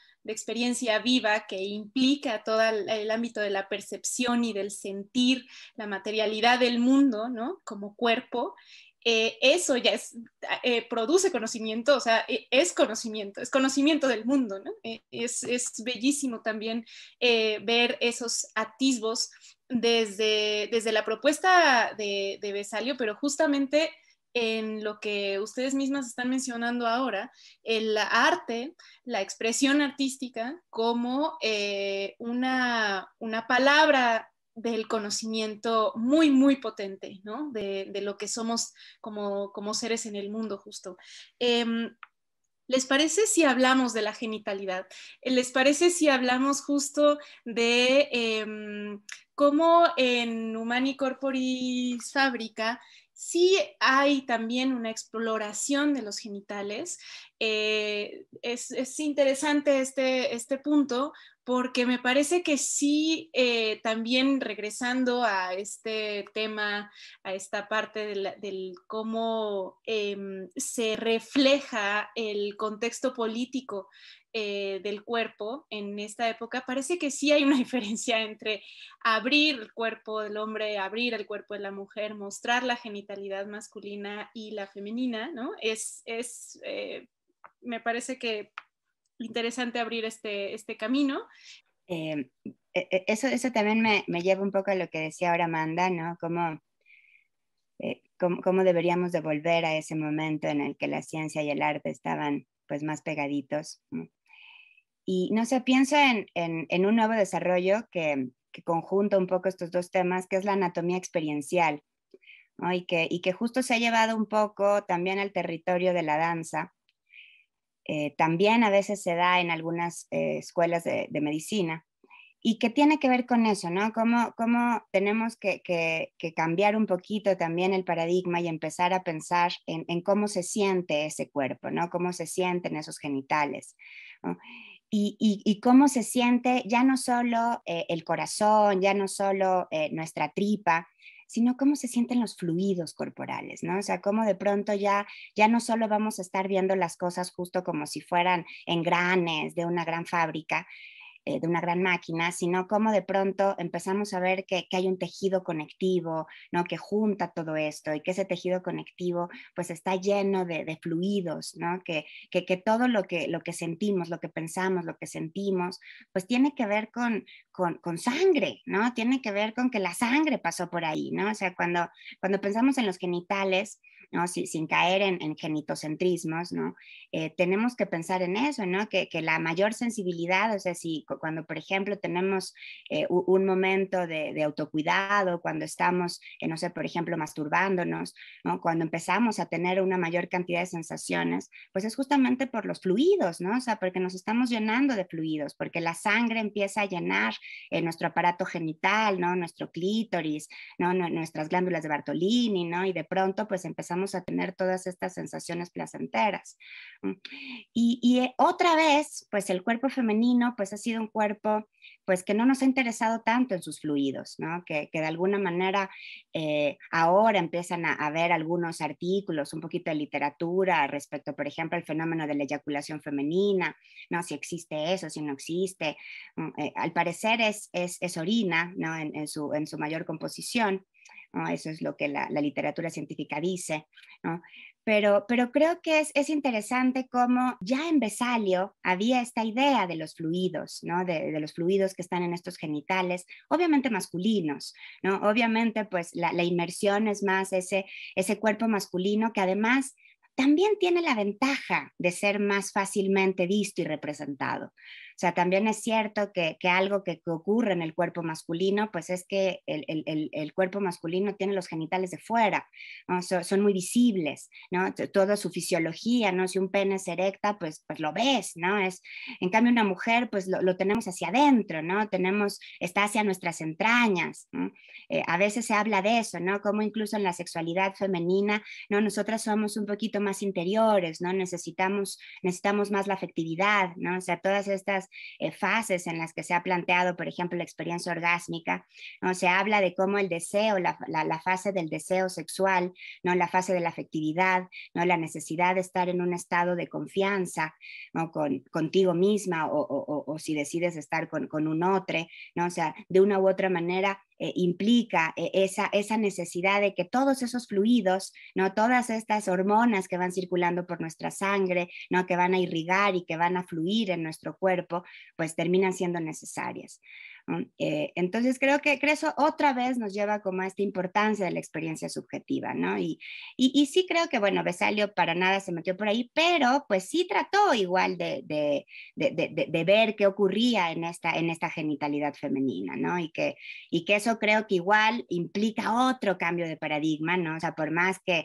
viva que implica todo el ámbito de la percepción y del sentir, la materialidad del mundo, ¿no? Como cuerpo, eso ya produce conocimiento, o sea, es conocimiento del mundo, ¿no? Es bellísimo también ver esos atisbos desde la propuesta de Vesalio, pero justamente en lo que ustedes mismas están mencionando ahora, el arte, la expresión artística como una palabra del conocimiento muy, muy potente, ¿no? De lo que somos como seres en el mundo justo. ¿Les parece si hablamos de la genitalidad? ¿Les parece si hablamos justo de cómo en Humani Corporis Fabrica sí hay también una exploración de los genitales? Es interesante este punto porque me parece que sí, también regresando a este tema, a esta parte del cómo se refleja el contexto político del cuerpo en esta época, parece que sí hay una diferencia entre abrir el cuerpo del hombre, abrir el cuerpo de la mujer, mostrar la genitalidad masculina y la femenina, ¿no? Me parece que interesante abrir este camino. Eso también me lleva un poco a lo que decía ahora Amanda, ¿no? Cómo deberíamos de volver a ese momento en el que la ciencia y el arte estaban pues más pegaditos, ¿no? Y no sé, pienso en un nuevo desarrollo que conjunta un poco estos dos temas, que es la anatomía experiencial, ¿no? Y que justo se ha llevado un poco también al territorio de la danza. También a veces se da en algunas escuelas de medicina, y que tiene que ver con eso, ¿no? Cómo tenemos que cambiar un poquito también el paradigma y empezar a pensar en cómo se siente ese cuerpo, ¿no? Cómo se sienten esos genitales, ¿no? Y cómo se siente ya no solo el corazón, ya no solo nuestra tripa, sino cómo se sienten los fluidos corporales, ¿no? O sea, cómo de pronto ya no solo vamos a estar viendo las cosas justo como si fueran engranes de una gran fábrica, de una gran máquina, sino cómo de pronto empezamos a ver que hay un tejido conectivo, ¿no? Que junta todo esto, y que ese tejido conectivo pues está lleno de fluidos, ¿no? Que todo lo que sentimos, lo que pensamos, lo que sentimos, pues tiene que ver con sangre, ¿no? Tiene que ver con que la sangre pasó por ahí, ¿no? O sea, cuando pensamos en los genitales, ¿no? Sin caer en genitocentrismos, ¿no? Tenemos que pensar en eso, ¿no? Que la mayor sensibilidad, o sea, si cuando, por ejemplo, tenemos un momento de autocuidado, cuando estamos, no sé, por ejemplo, masturbándonos, ¿no? Cuando empezamos a tener una mayor cantidad de sensaciones, pues es justamente por los fluidos, ¿no? O sea, porque nos estamos llenando de fluidos, porque la sangre empieza a llenar nuestro aparato genital, ¿no? Nuestro clítoris, ¿no? Nuestras glándulas de Bartolini, ¿no? Y de pronto, pues empezamos a tener todas estas sensaciones placenteras. Y otra vez, pues el cuerpo femenino, pues ha sido un cuerpo, pues que no nos ha interesado tanto en sus fluidos, ¿no? Que de alguna manera ahora empiezan a ver algunos artículos, un poquito de literatura respecto, por ejemplo, al fenómeno de la eyaculación femenina, ¿no? Si existe eso, si no existe. Al parecer es orina, ¿no? En su mayor composición, ¿no? Eso es lo que la literatura científica dice, ¿no? Pero creo que es interesante cómo ya en Vesalio había esta idea de los fluidos, ¿no? De los fluidos que están en estos genitales, obviamente masculinos, ¿no? Obviamente, pues la inmersión es más ese cuerpo masculino que además también tiene la ventaja de ser más fácilmente visto y representado. O sea, también es cierto que algo que ocurre en el cuerpo masculino, pues es que el cuerpo masculino tiene los genitales de fuera, ¿no? Son muy visibles, ¿no? Toda su fisiología, ¿no? Si un pene se erecta, pues lo ves, ¿no? En cambio, una mujer, pues lo tenemos hacia adentro, ¿no? Está hacia nuestras entrañas, ¿no? A veces se habla de eso, ¿no? Como incluso en la sexualidad femenina, ¿no? Nosotras somos un poquito más interiores, ¿no? Necesitamos más la afectividad, ¿no? O sea, todas estas fases en las que se ha planteado, por ejemplo, la experiencia orgásmica, ¿no? Se habla de cómo el deseo, la fase del deseo sexual, ¿no? La fase de la afectividad, ¿no? La necesidad de estar en un estado de confianza, ¿no? Contigo misma o si decides estar con un otro, ¿no? O sea, de una u otra manera implica esa necesidad de que todos esos fluidos, ¿no? Todas estas hormonas que van circulando por nuestra sangre, ¿no? Que van a irrigar y que van a fluir en nuestro cuerpo, pues terminan siendo necesarias. Entonces creo que eso otra vez nos lleva como a esta importancia de la experiencia subjetiva, ¿no? Y sí creo que, bueno, Vesalio para nada se metió por ahí, pero pues sí trató igual de ver qué ocurría en esta genitalidad femenina, ¿no? Y que eso creo que igual implica otro cambio de paradigma, ¿no? O sea, por más que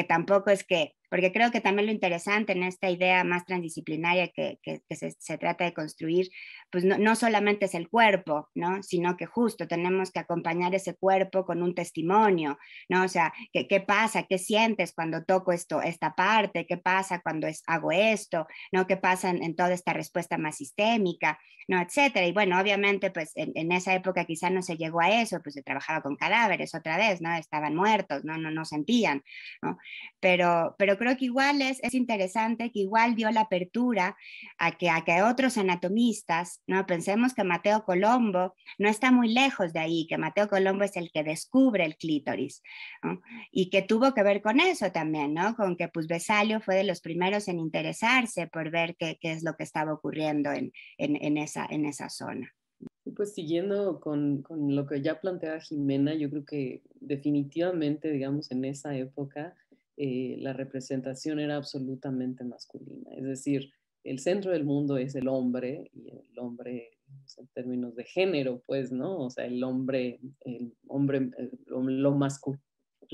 tampoco es que, porque creo que también lo interesante en esta idea más transdisciplinaria que se trata de construir, pues no solamente es el cuerpo, ¿no? Sino que justo tenemos que acompañar ese cuerpo con un testimonio, ¿no? O sea, ¿qué pasa? ¿Qué sientes cuando toco esta parte? ¿Qué pasa cuando hago esto? ¿No? ¿Qué pasa en toda esta respuesta más sistémica? ¿No? Etcétera. Y bueno, obviamente, pues en esa época quizá no se llegó a eso, pues se trabajaba con cadáveres otra vez, ¿no? Estaban muertos, no sentían, ¿no? Pero creo que igual es interesante, que igual dio la apertura a que otros anatomistas, ¿no? Pensemos que Mateo Colombo no está muy lejos de ahí, que Mateo Colombo es el que descubre el clítoris, ¿no? Y que tuvo que ver con eso también, ¿no? Con que pues Vesalio fue de los primeros en interesarse por ver qué es lo que estaba ocurriendo en esa zona. Pues siguiendo con lo que ya planteaba Jimena, yo creo que definitivamente, digamos, en esa época la representación era absolutamente masculina. Es decir, el centro del mundo es el hombre, y el hombre en términos de género, pues, ¿no? O sea, lo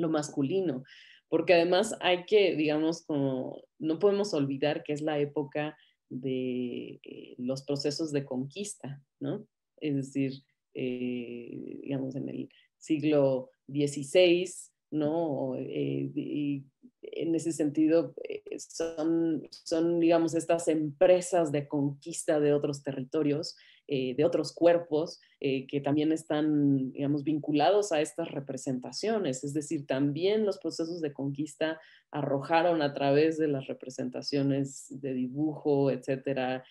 masculino. Porque además hay que, digamos, como, no podemos olvidar que es la época de los procesos de conquista, ¿no? Es decir, digamos, en el siglo XVI, ¿no? Y en ese sentido, son, digamos, estas empresas de conquista de otros territorios, de otros cuerpos, que también están, digamos, vinculados a estas representaciones. Es decir, también los procesos de conquista arrojaron a través de las representaciones de dibujo, etcétera,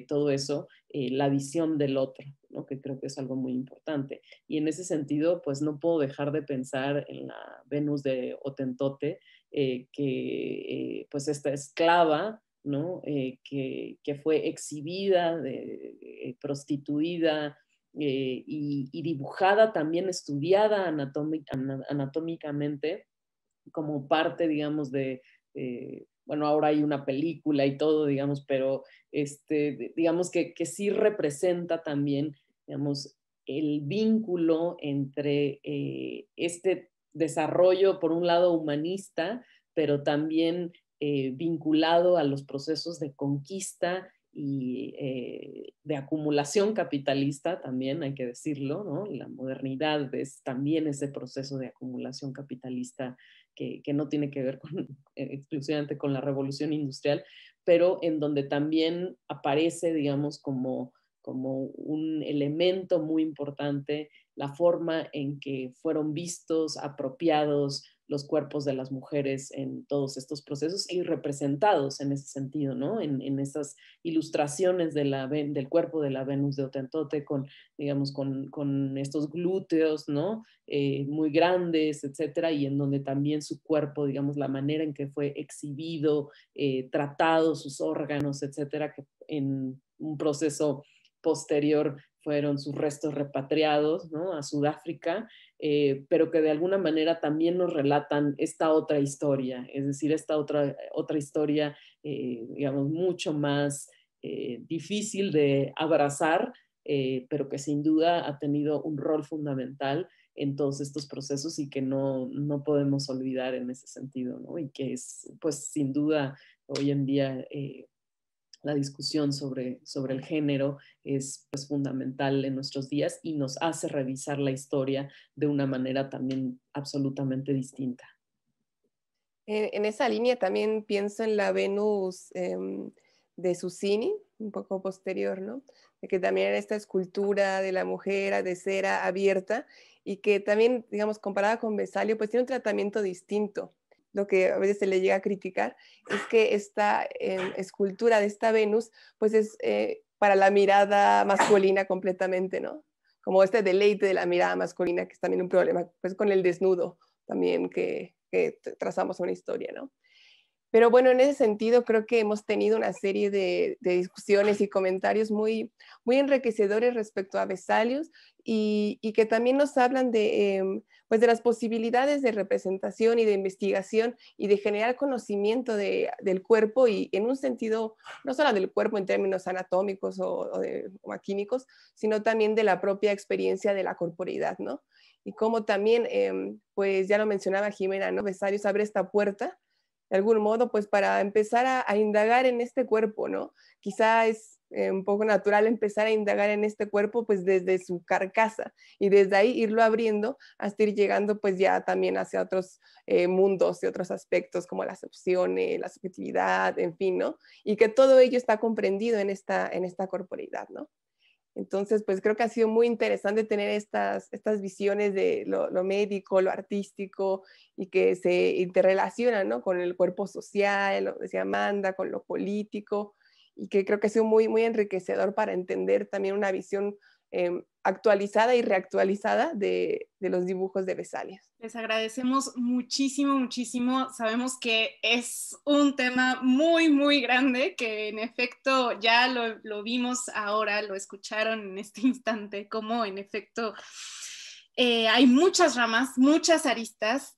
todo eso, la visión del otro, ¿no? Que creo que es algo muy importante. Y en ese sentido, pues no puedo dejar de pensar en la Venus de Otentote, que pues esta esclava, ¿no? Que fue exhibida, prostituida y dibujada, también estudiada anatómicamente como parte, digamos, bueno, ahora hay una película y todo, digamos, pero digamos que sí representa también, digamos, el vínculo entre este desarrollo, por un lado, humanista, pero también vinculado a los procesos de conquista y de acumulación capitalista, también hay que decirlo, ¿no? La modernidad es también ese proceso de acumulación capitalista que no tiene que ver exclusivamente con la revolución industrial, pero en donde también aparece, digamos, como un elemento muy importante la forma en que fueron vistos, apropiados los cuerpos de las mujeres en todos estos procesos y representados en ese sentido, ¿no? En esas ilustraciones del cuerpo de la Venus de Otentote digamos, con estos glúteos, ¿no? Muy grandes, etcétera, y en donde también su cuerpo, digamos, la manera en que fue exhibido, tratado, sus órganos, etcétera, que en un proceso posterior fueron sus restos repatriados, ¿no? A Sudáfrica, pero que de alguna manera también nos relatan esta otra historia, es decir, esta otra historia, digamos, mucho más difícil de abrazar, pero que sin duda ha tenido un rol fundamental en todos estos procesos y que no podemos olvidar en ese sentido, ¿no? Y que es, pues, sin duda, hoy en día la discusión sobre el género es, pues, fundamental en nuestros días y nos hace revisar la historia de una manera también absolutamente distinta. En esa línea también pienso en la Venus de Susini, un poco posterior, ¿no? De que también era esta escultura de la mujer de cera abierta y que también, digamos, comparada con Vesalio, pues tiene un tratamiento distinto. Lo que a veces se le llega a criticar es que esta escultura de esta Venus, pues es para la mirada masculina completamente, ¿no? Como este deleite de la mirada masculina, que es también un problema, pues con el desnudo también que trazamos una historia, ¿no? Pero bueno, en ese sentido creo que hemos tenido una serie de discusiones y comentarios muy, muy enriquecedores respecto a Vesalius y que también nos hablan pues de las posibilidades de representación y de investigación y de generar conocimiento del cuerpo y en un sentido no solo del cuerpo en términos anatómicos o químicos, sino también de la propia experiencia de la corporeidad, ¿no? Y como también, pues ya lo mencionaba Jimena, ¿no? Vesalius abre esta puerta de algún modo, pues para empezar a indagar en este cuerpo, ¿no? Quizá es un poco natural empezar a indagar en este cuerpo, pues desde su carcasa y desde ahí irlo abriendo hasta ir llegando, pues ya también hacia otros mundos y otros aspectos como las opciones, la subjetividad, en fin, ¿no? Y que todo ello está comprendido en esta corporeidad, ¿no? Entonces, pues creo que ha sido muy interesante tener estas visiones de lo médico, lo artístico y que se interrelacionan, ¿no? Con el cuerpo social, lo decía Amanda, con lo político y que creo que ha sido muy, muy enriquecedor para entender también una visión actualizada y reactualizada de los dibujos de Vesalius. Les agradecemos muchísimo, muchísimo. Sabemos que es un tema muy, muy grande, que en efecto ya lo vimos ahora, lo escucharon en este instante, como en efecto hay muchas ramas, muchas aristas,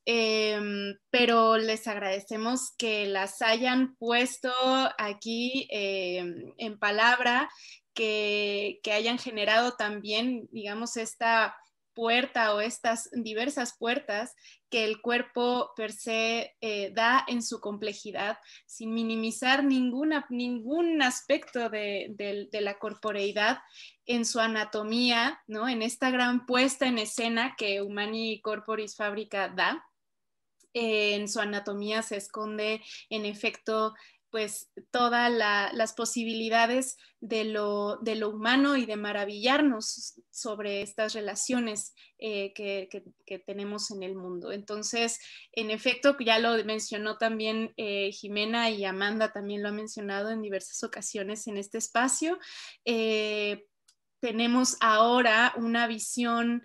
pero les agradecemos que las hayan puesto aquí en palabra, que hayan generado también, digamos, esta puerta o estas diversas puertas que el cuerpo per se da en su complejidad, sin minimizar ningún aspecto de la corporeidad en su anatomía, ¿no? En esta gran puesta en escena que Humani Corporis Fabrica da. En su anatomía se esconde, en efecto, pues todas las posibilidades de lo humano y de maravillarnos sobre estas relaciones que tenemos en el mundo. Entonces, en efecto, ya lo mencionó también Jimena y Amanda también lo ha mencionado en diversas ocasiones en este espacio. Tenemos ahora una visión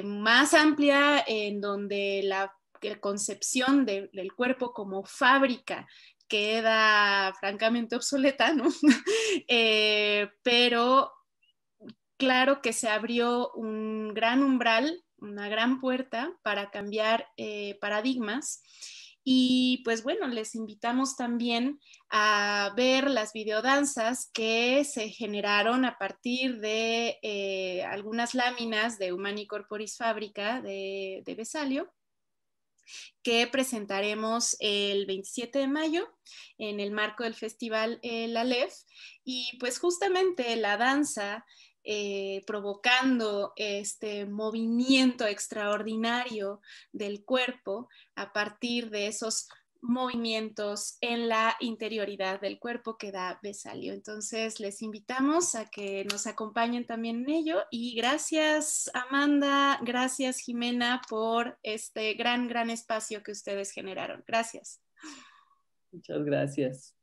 más amplia en donde la concepción del cuerpo como fábrica queda francamente obsoleta, ¿no? Pero claro que se abrió un gran umbral, una gran puerta para cambiar paradigmas. Y pues bueno, les invitamos también a ver las videodanzas que se generaron a partir de algunas láminas de Humani Corporis Fabrica de Vesalio, que presentaremos el 27 de mayo en el marco del Festival La LEF. Y pues justamente la danza provocando este movimiento extraordinario del cuerpo a partir de esos movimientos en la interioridad del cuerpo que da Vesalio. Entonces les invitamos a que nos acompañen también en ello y gracias Amanda, gracias Jimena por este gran espacio que ustedes generaron. Gracias. Muchas gracias.